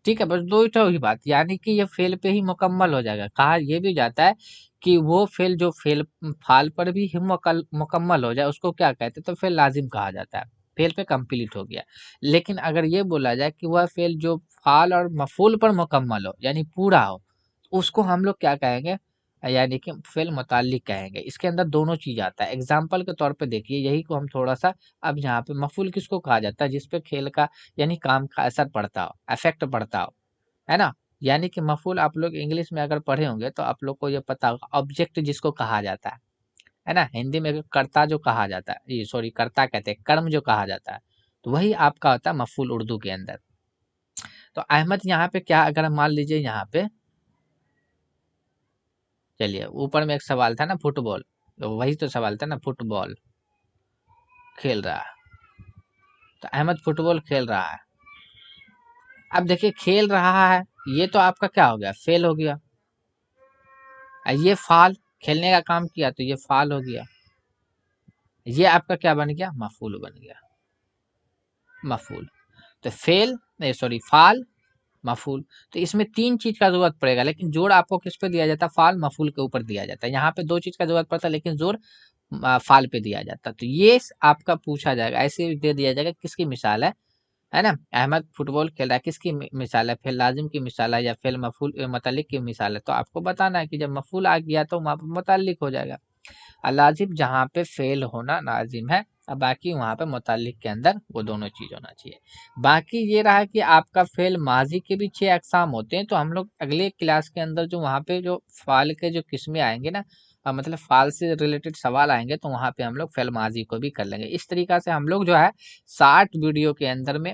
ठीक है, बस दो ही तो ही बात, यानी कि ये फेल पे ही मुकम्मल हो जाएगा। कहा ये भी जाता है कि वो फेल जो फेल फाल पर भी ही मुकम्मल हो जाए, उसको क्या कहते हैं, तो फेल लाजिम कहा जाता है। फेल पे कंप्लीट हो गया। लेकिन अगर ये बोला जाए कि वह फेल जो फाल और मफूल पर मुकम्मल हो, यानी पूरा हो, उसको हम लोग क्या कहेंगे, यानी कि फेल मुताल्लिक कहेंगे। इसके अंदर दोनों चीज आता है। एग्जाम्पल के तौर पे देखिए, यही को हम थोड़ा सा, अब यहाँ पे मफूल किसको कहा जाता है, जिसपे खेल का यानी काम का असर पड़ता हो, इफेक्ट पड़ता हो, है ना। यानी कि मफूल आप लोग इंग्लिश में अगर पढ़े होंगे तो आप लोग को ये पता होगा, ऑब्जेक्ट जिसको कहा जाता है ना। हिंदी में कर्ता जो कहा जाता है, ये सॉरी कर्ता कहते हैं, कर्म जो कहा जाता है, तो वही आपका होता है मफूल उर्दू के अंदर। तो अहमद यहाँ पे क्या, अगर मान लीजिए यहाँ पे, चलिए ऊपर में एक सवाल था ना फुटबॉल, तो वही तो सवाल था ना, फुटबॉल खेल रहा है, तो अहमद फुटबॉल खेल रहा है। अब देखिए खेल रहा है, ये तो आपका क्या हो गया, फेल हो गया। ये फाल, खेलने का काम किया तो ये फाल हो गया। ये आपका क्या बन गया, मफूल बन गया, मफूल। तो फेल नहीं सॉरी फाल मफूल। तो इसमें 3 चीज का जरूरत पड़ेगा, लेकिन जोड़ आपको किस पे दिया जाता है, फाल मफूल के ऊपर दिया जाता है। यहाँ पे 2 चीज का जरूरत पड़ता है, लेकिन जोड़ फाल पे दिया जाता है। तो ये आपका पूछा जाएगा, ऐसे दे दिया जाएगा किसकी मिसाल है ना। अहमद फुटबॉल खेल रहा है, किसकी मिसाल है, फेल लाजिम की मिसाल है या फेल मफूल मुतल्लिक की मिसाल है। तो आपको बताना है कि जब मफूल आ गया तो वहां पर मुतल्लिक हो जाएगा। लाजिम जहाँ पे फेल होना लाजिम है, अब बाकी वहां पे मुतल्लिक के अंदर वो दोनों चीज होना चाहिए। बाकी ये रहा कि आपका फेल माजी के भी 6 अकसाम होते हैं। तो हम लोग अगले क्लास के अंदर जो वहाँ पे जो फाल के जो किस्में आएंगे ना, मतलब फाल से रिलेटेड सवाल आएंगे, तो वहाँ पे हम लोग फेल माजी को भी कर लेंगे। इस तरीका से हम लोग जो है 60 वीडियो के अंदर में,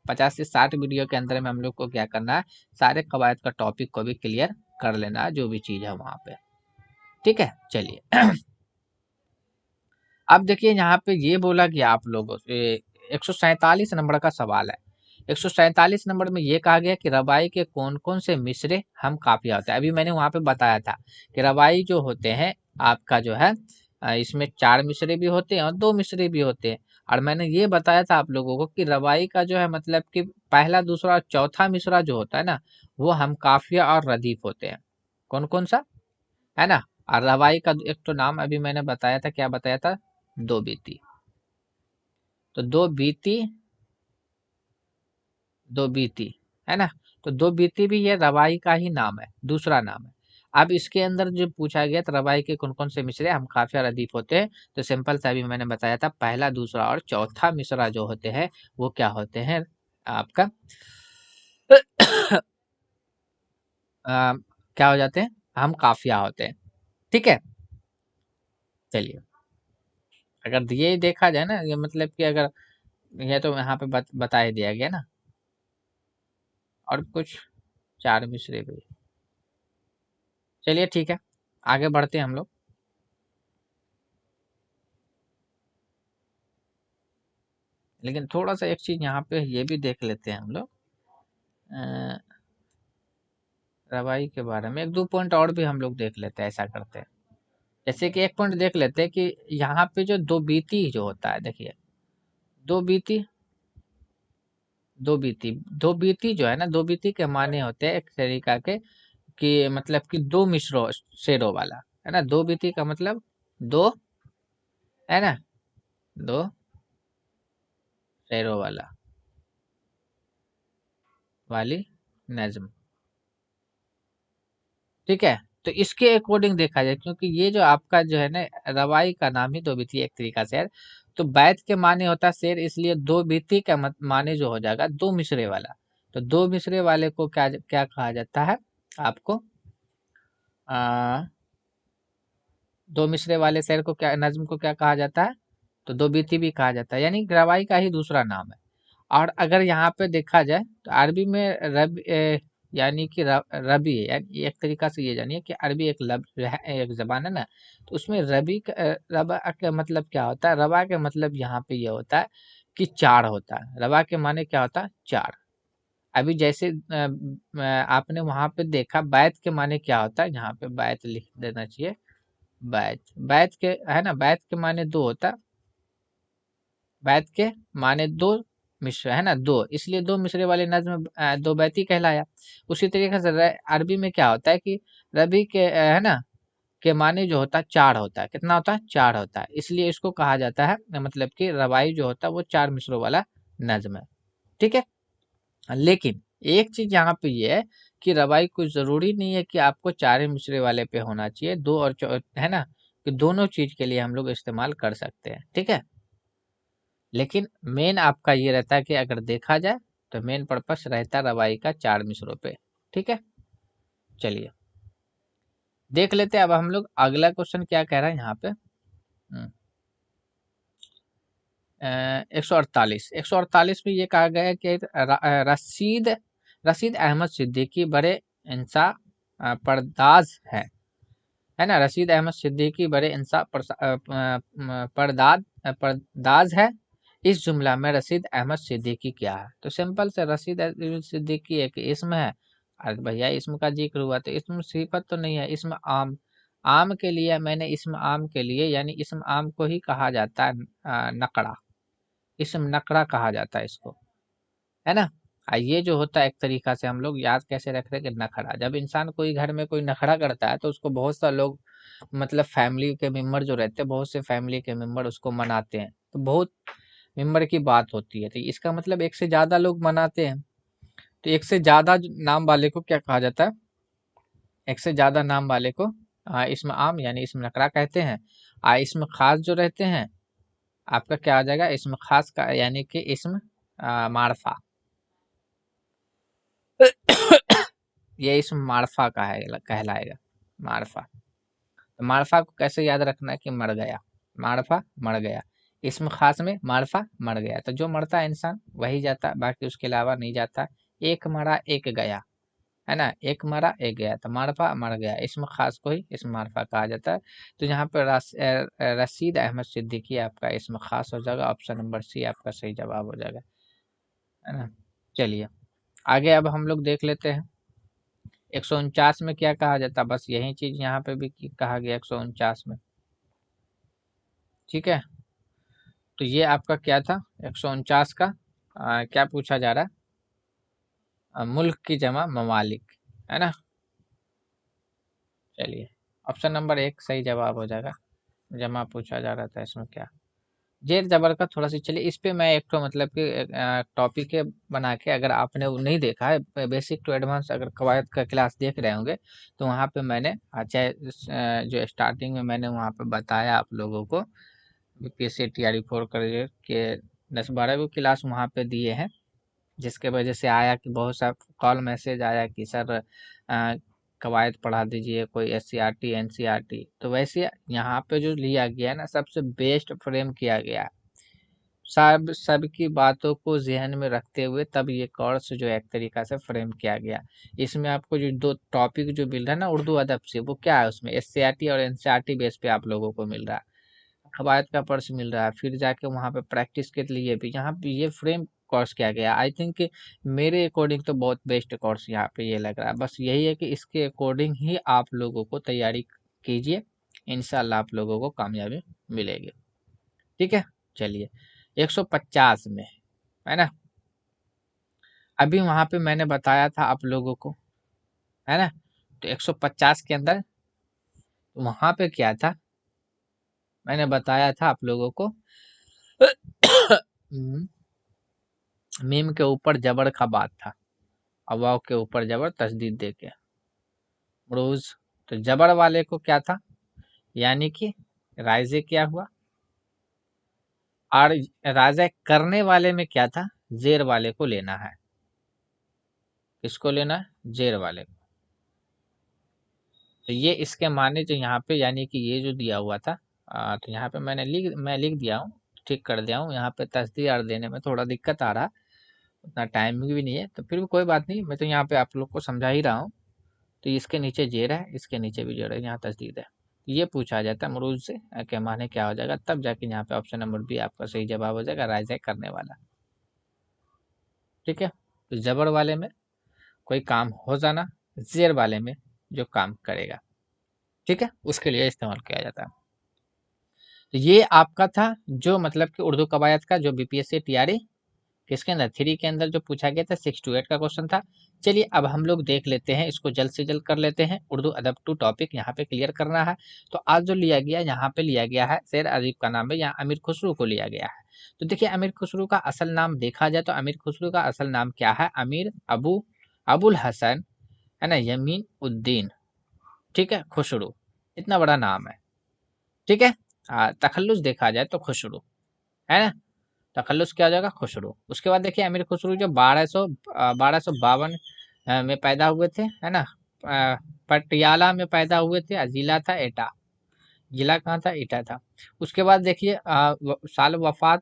50 से 60 वीडियो के अंदर में हम लोग को क्या करना है, सारे कवायद का टॉपिक को भी क्लियर कर लेना है, जो भी चीज है वहां पे। ठीक है, चलिए। अब देखिए यहाँ पे ये बोला कि आप लोगों से 147 नंबर का सवाल है। 147 नंबर में ये कहा गया कि रबाई के कौन कौन से मिसरे हम काफिया होते हैं। अभी मैंने वहां पे बताया था कि रबाई जो होते हैं आपका जो है इसमें 4 मिसरे भी होते हैं और 2 मिसरे भी होते हैं। और मैंने ये बताया था आप लोगों को कि रबाई का जो है मतलब कि पहला दूसरा और चौथा मिसरा जो होता है ना, वो हम काफिया और रदीफ होते हैं। कौन कौन सा, है ना। और रबाई का एक तो नाम अभी मैंने बताया था, क्या बताया था, दो बीती। तो दो बीती, है ना। तो दो बीती भी ये रवाई का ही नाम है, दूसरा नाम है। अब इसके अंदर जो पूछा गया तो रवाई के कौन कौन से मिसरे हम काफिया रदीफ होते हैं, तो सिंपल सा अभी मैंने बताया था, पहला दूसरा और चौथा मिसरा जो होते हैं वो क्या होते हैं आपका आ, क्या हो जाते हैं, हम काफिया होते हैं। ठीक है, चलिए। अगर ये देखा जाए ना, ये मतलब कि अगर ये तो यहाँ पे बता ही दिया गया ना, और कुछ 4 मिसरे भी। चलिए ठीक है, आगे बढ़ते हैं हम लोग। लेकिन थोड़ा सा एक चीज यहाँ पे ये भी देख लेते हैं हम लोग, अ, रवाई के बारे में 1-2 पॉइंट और भी हम लोग देख लेते हैं, ऐसा करते हैं। जैसे कि एक पॉइंट देख लेते हैं कि यहाँ पे जो दो बीती जो होता है, देखिए दो बीती, दो बीती, दो बीती जो है ना, दो बीती के माने होते हैं एक तरीका के कि मतलब कि दो मिसरों शेरों वाला, है ना। दो बीती का मतलब दो, है ना, दो शेरों वाला वाली नज्म। ठीक है, तो इसके अकॉर्डिंग देखा जाए, क्योंकि ये जो आपका जो है ना रवाई का नाम ही दो बीती एक तरीका से है। तो बैत के माने होता है शेर, इसलिए दो बीती का माने जो हो जाएगा दो मिसरे वाला। तो दो मिसरे वाले को क्या क्या कहा जाता है आपको, आ, दो मिसरे वाले शेर को क्या, नज्म को क्या कहा जाता है, तो दो बीती भी कहा जाता है, यानी रवाई का ही दूसरा नाम है। और अगर यहाँ पे देखा जाए तो अरबी में यानी कि रबी है, यानी एक तरीका से ये जानिए कि अरबी एक लफ्ज है, एक जबान है ना। तो उसमें रबी का रबा का मतलब क्या होता है, रबा के मतलब यहाँ पे ये होता है कि चार होता है। रबा के माने क्या होता है, चार। अभी जैसे आपने वहां पे देखा बैत के माने क्या होता है, यहाँ पे बैत लिख देना चाहिए। बैत, बैत के है ना, बैत के माने दो होता है, बैत के माने दो मिश्र, है ना, दो, इसलिए दो मिसरे वाले नज्म दो बैती कहलाया। उसी तरीके से अरबी में क्या होता है कि रबी के है ना के माने जो होता है चार होता है, कितना होता है, चार होता है, इसलिए इसको कहा जाता है मतलब कि रवाई जो होता है वो चार मिसरों वाला नज्म है। ठीक है, लेकिन एक चीज यहाँ पे ये है कि रवाई कोई जरूरी नहीं है कि आपको चार ही मिसरे वाले पे होना चाहिए, दो और है ना, कि दोनों चीज के लिए हम लोग इस्तेमाल कर सकते हैं। ठीक है, लेकिन मेन आपका ये रहता है कि अगर देखा जाए तो मेन पर्पस रहता है रवाई का चार मिसरों पे। ठीक है, चलिए देख लेते हैं अब हम लोग अगला क्वेश्चन क्या कह रहा है यहाँ पे। 148 में ये कहा गया है कि रशीद रशीद अहमद सिद्दीकी बड़े इंसा परदाज है ना। रशीद अहमद सिद्दीकी बड़े इंसा परदाज है। इस जुमला में रशीद अहमद सिद्दीकी क्या है, तो सिंपल से रशीद अहमद सिद्दीकी एक इसम है। अरे भैया इसम का जिक्र हुआ तो इसम सिफत तो नहीं है, इसम आम, आम के लिए मैंने इसम आम के लिए, यानी इसम आम को ही कहा जाता है नकड़ा, इसम नकड़ा कहा जाता है इसको, है ना। ये जो होता है एक तरीका से हम लोग याद कैसे रख रहे हैं कि नखरा, जब इंसान कोई घर में कोई नखरा करता है तो उसको बहुत सा लोग मतलब फैमिली के मेंबर जो रहते हैं, बहुत से फैमिली के मेंबर उसको मनाते हैं, तो बहुत मेंबर की बात होती है, तो इसका मतलब एक से ज्यादा लोग मनाते हैं। तो एक से ज्यादा नाम वाले को क्या कहा जाता है? एक से ज्यादा नाम वाले को इसम आम यानी इसम नकरा कहते हैं। इसम खास जो रहते हैं आपका क्या आ जाएगा? इसम खास का यानी कि इसम मारफा। ये इसम मारफा का है, कहलाएगा मारफा। तो मारफा को कैसे याद रखना है कि मर गया, मारफा मर गया। इसम खास में मारफा मर गया, तो जो मरता है इंसान वही जाता है, बाकी उसके अलावा नहीं जाता। एक मरा एक गया, है ना, एक मरा एक गया, तो मारफा मर गया, इसमें खास को ही इसमें मारफा कहा जाता है। तो यहाँ पर रशीद अहमद सिद्दीकी आपका इसमें खास हो जाएगा, ऑप्शन नंबर सी आपका सही जवाब हो जाएगा, है ना। चलिए आगे अब हम लोग देख लेते हैं 149 में क्या कहा जाता है, बस यही चीज यहाँ पे भी कहा गया 149 में, ठीक है। तो ये आपका क्या था 149 का क्या पूछा जा रहा है? मुल्क की जमा ममालिक, है ना। चलिए ऑप्शन नंबर एक सही जवाब हो जाएगा। जमा पूछा जा रहा था, इसमें क्या जेर जबर का थोड़ा सा। चलिए इस पे मैं एक तो मतलब कि टॉपिक के बना के, अगर आपने वो नहीं देखा है बेसिक टू एडवांस अगर कवायद का क्लास देख रहे होंगे, तो वहाँ पे मैंने अच्छा जो स्टार्टिंग में मैंने वहाँ पे बताया आप लोगों को बीपीएससी टीआरई 4 के 10-12 को क्लास वहाँ पे दिए हैं, जिसके वजह से आया कि बहुत सा कॉल मैसेज आया कि सर कवायद पढ़ा दीजिए, कोई एससीईआरटी एनसीईआरटी। तो वैसे यहाँ पे जो लिया गया है ना, सबसे बेस्ट फ्रेम किया गया है, सबकी बातों को ज़हन में रखते हुए तब ये कोर्स जो है एक तरीका से फ्रेम किया गया। इसमें आपको जो दो टॉपिक जो मिल रहा है ना उर्दू अदब से, वो क्या है उसमें एससीईआरटी और एनसीईआरटी बेस पे आप लोगों को मिल रहा है, कवायद का पर्स मिल रहा है, फिर जाके वहाँ पे प्रैक्टिस के लिए भी यहाँ पे ये फ्रेम कोर्स किया गया। आई थिंक मेरे अकॉर्डिंग तो बहुत बेस्ट कोर्स यहाँ पे ये लग रहा है। बस यही है कि इसके अकॉर्डिंग ही आप लोगों को तैयारी कीजिए, इंशाल्लाह आप लोगों को कामयाबी मिलेगी, ठीक है। चलिए 150 में, है ना, अभी वहां पे मैंने बताया था आप लोगों को, है ना। तो 150 के अंदर वहां पे क्या था, मैंने बताया था आप लोगों को मीम के ऊपर जबर का बात था, और वाव के ऊपर जबर तस्दीद दे के मरूज। तो जबर वाले को क्या था, यानी कि राइजे क्या हुआ, और राजा करने वाले में क्या था, जेर वाले को लेना है। किसको लेना है? जेर वाले को। तो ये इसके माने जो यहाँ पे यानी कि ये जो दिया हुआ था तो यहाँ पे मैं लिख दिया हूँ, ठीक कर दिया हूँ। यहाँ पे तस्दीर देने में थोड़ा दिक्कत आ रहा, उतना टाइम भी नहीं है, तो फिर भी कोई बात नहीं, मैं तो यहाँ पे आप लोग को समझा ही रहा हूँ। तो इसके नीचे जेर है, इसके नीचे भी जेर है, यहाँ तस्दीर है। ये पूछा जाता है मरूज से के माने क्या हो जाएगा, तब जाके यहाँ पे ऑप्शन नंबर बी आपका सही जवाब हो जाएगा, राइज करने वाला, ठीक है। तो जबर वाले में कोई काम हो जाना, जेर वाले में जो काम करेगा, ठीक है, उसके लिए इस्तेमाल किया जाता है। तो ये आपका था जो मतलब कि उर्दू कवायद का जो बीपीएससी टीआरई किसके अंदर 3 के अंदर जो पूछा गया था, 6 to 8 का क्वेश्चन था। चलिए अब हम लोग देख लेते हैं, इसको जल्द से जल्द कर लेते हैं। उर्दू अदब टू टॉपिक यहाँ पे क्लियर करना है। तो आज जो लिया गया यहाँ पे लिया गया है शेर अदीब का नाम है, यहाँ अमीर खुसरो को लिया गया है। तो देखिए अमीर खुसरो का असल नाम देखा जाए तो अमीर खुसरो का असल नाम क्या है, अमीर अबुल हसन, है ना, यमीन उद्दीन, ठीक है, खुसरो, इतना बड़ा नाम है, ठीक है। तखल्लुस देखा जाए तो खुसरो, है ना, तखल्लुस क्या हो जाएगा, खुसरो। उसके बाद देखिए अमीर खुसरो जो 1252 में पैदा हुए थे, है ना, पटियाला में पैदा हुए थे, जिला था एटा, जिला कहाँ था, एटा था। उसके बाद देखिए साल वफात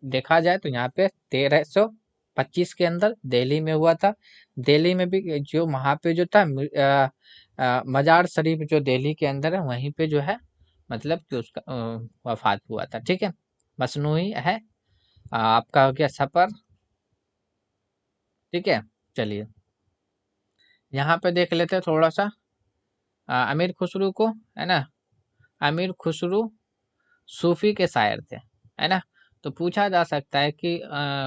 देखा जाए तो यहाँ पे 1325 के अंदर दिल्ली में हुआ था। दिल्ली में भी जो वहाँ पे जो था मजार शरीफ जो दिल्ली के अंदर है, वहीं पे जो है मतलब कि उसका वफात हुआ था, ठीक है। मसनूई है आपका हो गया सफर, ठीक है। चलिए यहाँ पे देख लेते हैं थोड़ा सा अमीर खुसरो को, है ना। अमीर खुसरो सूफी के शायर थे, है ना। तो पूछा जा सकता है कि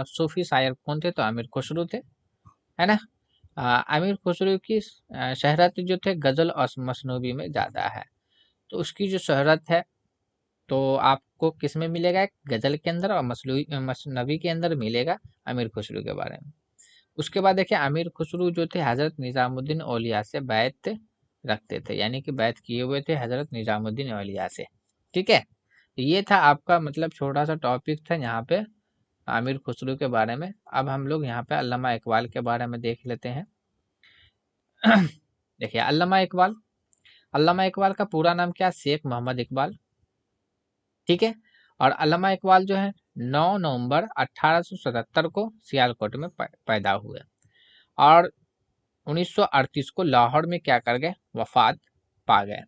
सूफी शायर कौन थे, तो अमीर खुसरो थे, है ना। अमीर खुसरो की शहरत जो थे गजल और मसनवी में ज्यादा है। तो उसकी जो शहरत है तो आपको किस में मिलेगा, एक गजल के अंदर और मसनवी के अंदर मिलेगा अमीर खुसरो के बारे में। उसके बाद देखिए अमीर खुसरो जो थे हजरत निजामुद्दीन औलिया से बैत रखते थे, यानी कि बैत किए हुए थे हजरत निजामुद्दीन औलिया से। ठीक है, ये था आपका मतलब छोटा सा टॉपिक था यहाँ पे आमिर खुसरो के बारे में। अब हम लोग यहाँ पे अल्लामा इकबाल के बारे में देख लेते हैं। देखिए अल्लामा इकबाल का पूरा नाम क्या, शेख मोहम्मद इकबाल। ठीक है, और अल्लामा इकबाल जो है 9 नवंबर 1877 को सियालकोट में पैदा हुए और 1938 को लाहौर में क्या कर गए, वफात पा गए।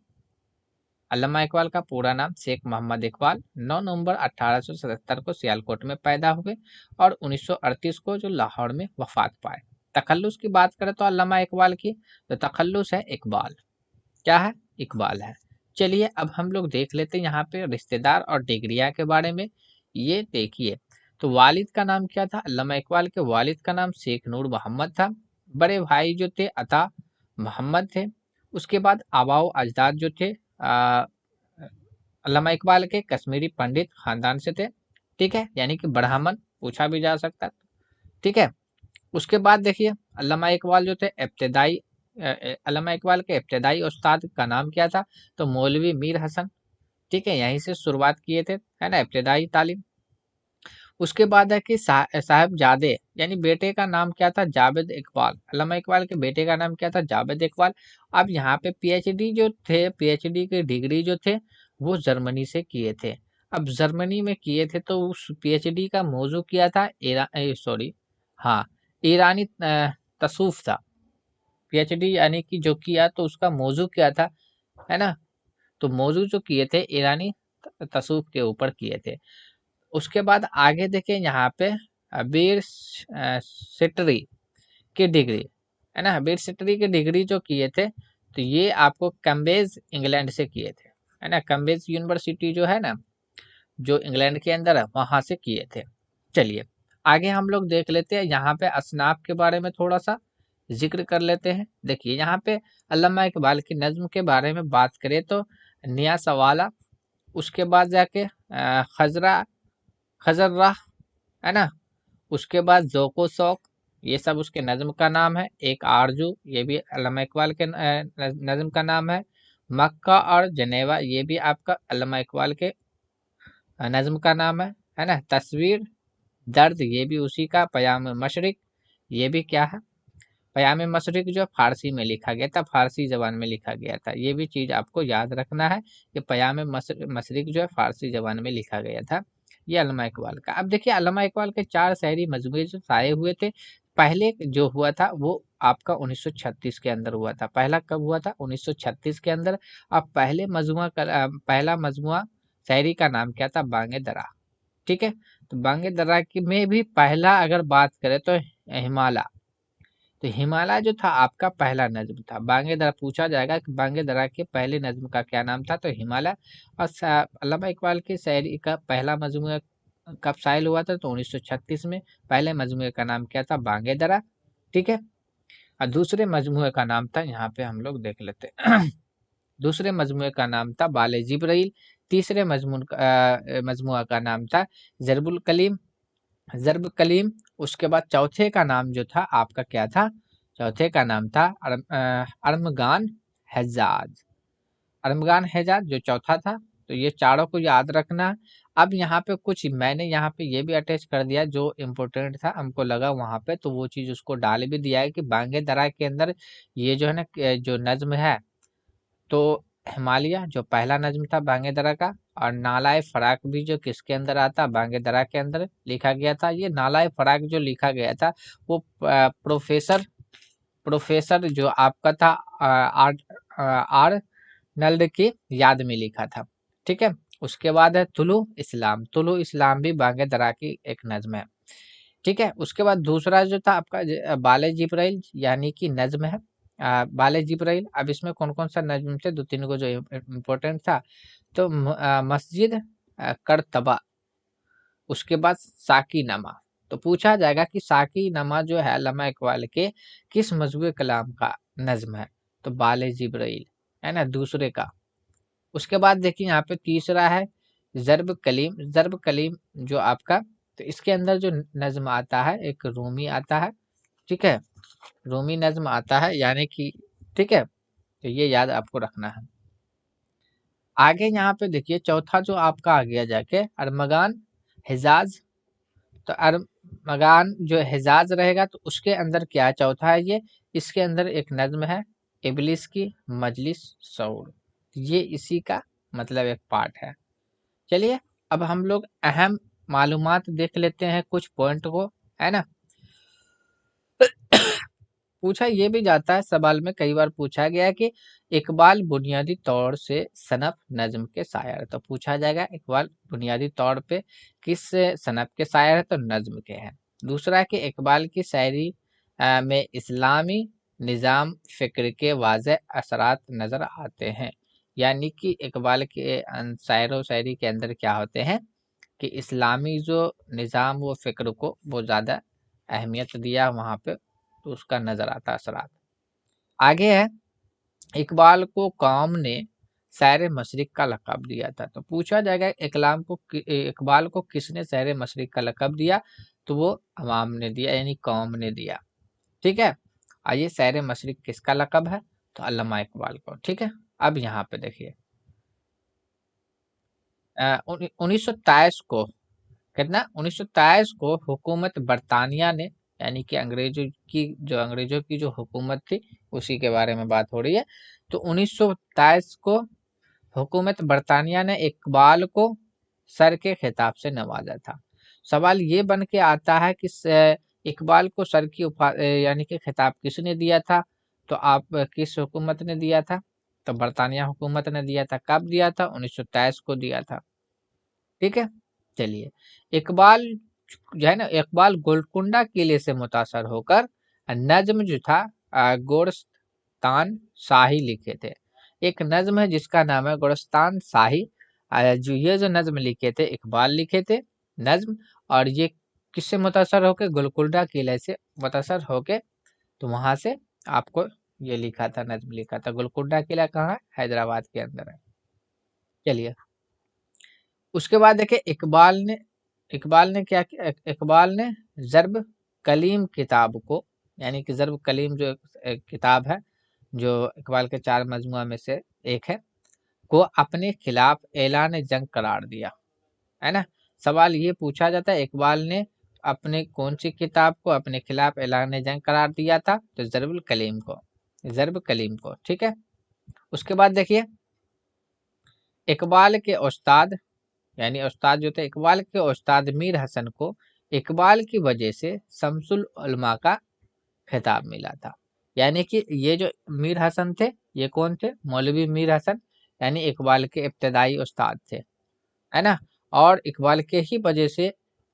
अल्लामा इकबाल का पूरा नाम शेख मोहम्मद इकबाल 9 नवंबर 1877 को सियालकोट में पैदा हुए और 1938 को जो लाहौर में वफात पाए। तखल्लुस की बात करें तो अल्लामा इकबाल की तो तखल्लुस है इकबाल, क्या है, इकबाल है। चलिए अब हम लोग देख लेते हैं यहाँ पे रिश्तेदार और डिग्रिया के बारे में। ये देखिए, तो वालिद का नाम क्या था, अल्लामा इकबाल के वालिद का नाम शेख नूर मोहम्मद था। बड़े भाई जो थे अता मोहम्मद थे। उसके बाद आबाओ अजदाद जो थे अल्लामा इकबाल के कश्मीरी पंडित खानदान से थे। ठीक है, यानी कि ब्राह्मण पूछा भी जा सकता है। ठीक है, उसके बाद देखिए अल्लामा इकबाल जो थे अल्लामा इकबाल के इब्तदाई उस्ताद का नाम क्या था, तो मौलवी मीर हसन। ठीक है, यहीं से शुरुआत किए थे, है ना, इब्तदाई तालीम। उसके बाद है कि साहबजादे यानी बेटे का नाम क्या था, जावेद इकबाल। अल्लामा इकबाल के बेटे का नाम क्या था, जावेद इकबाल। अब यहाँ पे पीएचडी जो थे, पीएचडी के डिग्री जो थे वो जर्मनी से किए थे। अब जर्मनी में किए थे तो उस पीएचडी का मौजू क्या था, सॉरी, हाँ, ईरानी तसूफ था। पीएचडी यानी कि जो किया तो उसका मौजू क्या था, है ना। तो मौजू जो किए थे ईरानी तसूफ के ऊपर किए थे। उसके बाद आगे देखें यहाँ पे बीर सिटरी की डिग्री, है ना, बीर सिटरी की डिग्री जो किए थे तो ये आपको कैम्ब्रिज इंग्लैंड से किए थे, है ना। कैम्ब्रिज यूनिवर्सिटी जो है ना, जो इंग्लैंड के अंदर है वहां से किए थे। चलिए आगे हम लोग देख लेते हैं, यहाँ पे असनाफ के बारे में थोड़ा सा जिक्र कर लेते हैं। देखिए यहाँ पे अल्लामा इकबाल की नज्म के बारे में बात करें तो निया सवाला, उसके बाद जाके खजर्रा, है ना। उसके बाद ज़ौक़ शौक़, ये सब उसके नज़्म का नाम है। एक आरजू, ये भी अल्लामा इकबाल के नज़्म का नाम है। मक्का और जनेवा, ये भी आपका अल्लामा इकबाल के नज़्म का नाम है ना। तस्वीर दर्द, ये भी उसी का। पयाम मशरिक, ये भी क्या है, पयाम मशरिक जो फारसी में लिखा गया था, फारसी जबान में लिखा गया था। ये भी चीज़ आपको याद रखना है कि पयाम मशरिक जो है फारसी जबान में लिखा गया था। ये अल्लामा इकबाल का। अब देखिए अल्लामा इकबाल के 4 शायरी मजमूए जो शाये हुए थे, पहले जो हुआ था वो आपका 1936 के अंदर हुआ था। पहला कब हुआ था, 1936 के अंदर। अब पहला मजमुआ शायरी का नाम क्या था, बांगे दरा। ठीक है, तो बांगे दर्रा की में भी पहला अगर बात करें तो हिमालय, तो हिमालय जो था आपका पहला नज्म था। बांगे दर्रा पूछा जाएगा कि बांगे दर्रा के पहले नज्म का क्या नाम था, तो हिमालय। और अल्लामा इकबाल की शायरी का पहला मजमूआ कब शाये हुआ था, तो 1936 में। पहले मजमूए का नाम क्या था, बांगे दर्रा। ठीक है, और दूसरे मजमूए का नाम था, यहाँ पे हम लोग देख लेते हैं। दूसरे मजमूए का नाम था बाले जिब्राइल। तीसरे मजमुआ का नाम था जरबुल कलीम, जरब कलीम। उसके बाद चौथे का नाम जो था आपका क्या था, चौथे का नाम था अरमगान हेजाज। अरमगान हेजाज जो चौथा था। तो ये चारों को याद रखना। अब यहाँ पे कुछ मैंने यहाँ पे ये भी अटैच कर दिया जो इम्पोर्टेंट था हमको लगा वहाँ पे, तो वो चीज़ उसको डाल भी दिया है कि बांगे दरा के अंदर ये जो है ना जो नज्म है, तो हिमालय जो पहला नज्म था बांगे दरा का, और नालाए फराक भी जो किसके अंदर आता, बांगे दरा के अंदर लिखा गया था। ये नालाए फराक जो लिखा गया था वो प्रोफेसर जो आपका था आर नल्ड की याद में लिखा था। ठीक है, उसके बाद है तुलु इस्लाम। तुलु इस्लाम भी बांगे दरा की एक नज्म है। ठीक है, उसके बाद दूसरा जो था आपका बाले जिब्राइल यानी कि नज्म है बाले जिब्राइल। अब इसमें कौन कौन सा नज्म थे, दो तीन को जो इम्पोर्टेंट था, तो मस्जिद करतबा, उसके बाद साकी नमा। तो पूछा जाएगा कि साकी नमा जो है अल्लामा इकबाल के किस मजमूए कलाम का नज्म है? तो बाले जिब्राइल, है ना, दूसरे का। उसके बाद देखिए यहाँ पे तीसरा है ज़र्ब कलीम। ज़र्ब कलीम जो आपका, तो इसके अंदर जो नज्म आता है एक रूमी आता है, ठीक है, रूमी नज्म आता है, यानी कि ठीक है, तो ये याद आपको रखना है। आगे यहाँ पे देखिए चौथा जो आपका आ गया जाके अरमगान हिजाज। तो अरमगान जो हिजाज रहेगा तो उसके अंदर क्या चौथा है ये, इसके अंदर एक नज्म है इबलिस की मजलिस सऊर। ये इसी का मतलब एक पार्ट है। चलिए अब हम लोग अहम मालूमात देख लेते हैं कुछ पॉइंट को, है ना। पूछा ये भी जाता है, सवाल में कई बार पूछा गया है कि इकबाल बुनियादी तौर से सनफ नज्म के शायर। तो पूछा जाएगा इकबाल बुनियादी तौर पे किस सनफ के शायर है? तो नज्म के हैं। दूसरा है कि इकबाल की शायरी में इस्लामी निज़ाम फ़िक्र के वाज़ेह असरात नज़र आते हैं। यानी कि इकबाल के शायर व शायरी के अंदर क्या होते हैं कि इस्लामी जो निज़ाम व फ़िक्र को वो ज़्यादा अहमियत दिया वहाँ पे, तो उसका नज़र आता असरात। आगे है इकबाल को कौम ने शायर मशरिक का लक़ब दिया था। तो पूछा जाएगा इकबाल को किसने शायर मशरिक का लक़ब दिया? तो वो अवाम ने दिया, यानी कौम ने दिया। ठीक है, आइए शायर मशरिक किसका लक़ब है? तो अल्लामा इकबाल को। ठीक है, अब यहाँ पे देखिए 1923 को, कितना 1923 को हुकूमत बरतानिया ने, यानी कि अंग्रेजों की जो हुकूमत थी उसी के बारे में बात हो रही है। तो 1923 को हुकूमत बरतानिया ने इकबाल को सर के खिताब से नवाजा था। सवाल ये बन के आता है कि इकबाल को सर की यानी कि खिताब किसने दिया था? तो आप किस हुकूमत ने दिया था? तो बरतानिया हुकूमत ने दिया था। कब दिया था? 1923 को दिया था। ठीक है, चलिए इकबाल जो है ना, इकबाल गोलकुंडा किले से मुतासर होकर नज्म जो था गोरस्तान शाही लिखे थे। एक नज्म है जिसका नाम है गोरस्तान शाही। जो ये जो नज्म लिखे थे इकबाल लिखे थे नज्म, और ये किससे मुतासर होके? गोलकुंडा किले से मुतासर होके, तो वहां से आपको ये लिखा था, नज्म लिखा था। गोलकुंडा किला कहाँ है? हैदराबाद के अंदर है। चलिए उसके बाद देखिए इकबाल ने क्या किया? इकबाल ने ज़र्ब कलीम किताब को, यानी कि ज़र्ब कलीम जो एक किताब है जो इकबाल के 4 मजमुआ में से एक है, को अपने खिलाफ ऐलान जंग करार दिया, है ना। सवाल ये पूछा जाता है इकबाल ने अपने कौन सी किताब को अपने खिलाफ ऐलान जंग करार दिया था? तो ज़र्ब कलीम को, ज़र्ब कलीम को। ठीक है, उसके बाद देखिए इकबाल के उस्ताद, यानी उस्ताद जो थे इकबाल के उस्ताद मीर हसन को इकबाल की वजह से शम्सुल उलमा का खिताब मिला था। यानी कि ये जो मीर हसन थे, ये कौन थे? मौलवी मीर हसन, यानी इकबाल के इब्तदाई उस्ताद थे, है ना। और इकबाल के ही वजह से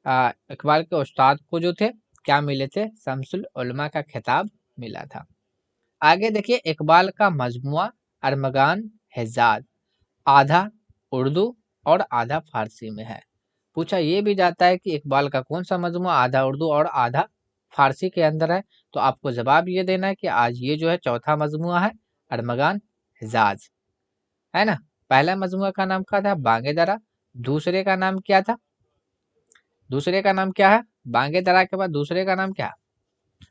इकबाल के उस्ताद को जो थे क्या मिले थे? शम्सुल उलमा का खिताब मिला था। आगे देखिए इकबाल का मजमुआ अरमगान हिजाज आधा उर्दू और आधा फारसी में है। पूछा ये भी जाता है कि इकबाल का कौन सा मजमू आधा उर्दू और आधा फारसी के अंदर है? तो आपको जवाब ये देना है कि आज ये जो है चौथा मजमुआ है अरमगान हिजाज, है ना। पहला मजमुआ का नाम क्या था? बांगे दरा। दूसरे का नाम क्या था? दूसरे का नाम क्या है? बांगे दरा के बाद दूसरे का नाम क्या है?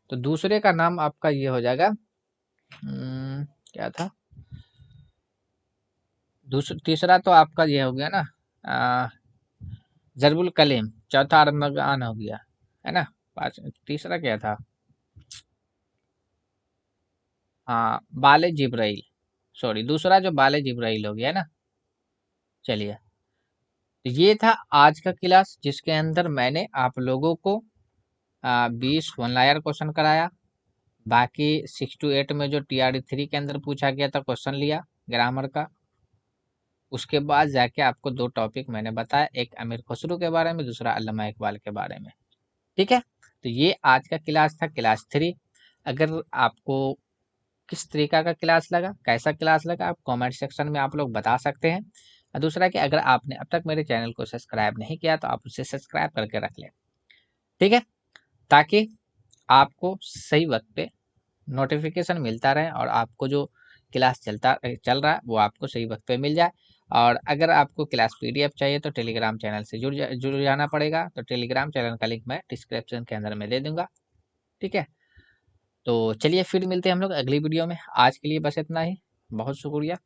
तो दूसरे का नाम आपका ये हो जाएगा क्या था? तीसरा तो आपका ये हो गया ना जरबुल कलीम। चौथा अरमगान हो गया, है ना। तीसरा क्या था? हाँ, बाले जिब्राइल। सॉरी, दूसरा जो बाले जिब्राइल हो गया ना। चलिए तो ये था आज का क्लास जिसके अंदर मैंने आप लोगों को 20 वन लायर क्वेश्चन कराया। बाकी 6 to 8 में जो TRE 3 के अंदर पूछा गया था क्वेश्चन लिया ग्रामर का। उसके बाद जाके आपको 2 टॉपिक मैंने बताया, एक अमीर खुसरो के बारे में, दूसरा अल्लामा इकबाल के बारे में। ठीक है, तो ये आज का क्लास था, क्लास 3। अगर आपको किस तरीका का क्लास लगा, कैसा क्लास लगा, आप कमेंट सेक्शन में आप लोग बता सकते हैं। और दूसरा कि अगर आपने अब तक मेरे चैनल को सब्सक्राइब नहीं किया तो आप उसे सब्सक्राइब करके रख लें, ठीक है, ताकि आपको सही वक्त पे नोटिफिकेशन मिलता रहे और आपको जो क्लास चल रहा है वो आपको सही वक्त पे मिल जाए। और अगर आपको क्लास पीडीएफ चाहिए तो टेलीग्राम चैनल से जुड़ जाना पड़ेगा। तो टेलीग्राम चैनल का लिंक मैं डिस्क्रिप्शन के अंदर में दे दूंगा, ठीक है। तो चलिए फिर मिलते हैं हम लोग अगली वीडियो में। आज के लिए बस इतना ही। बहुत शुक्रिया।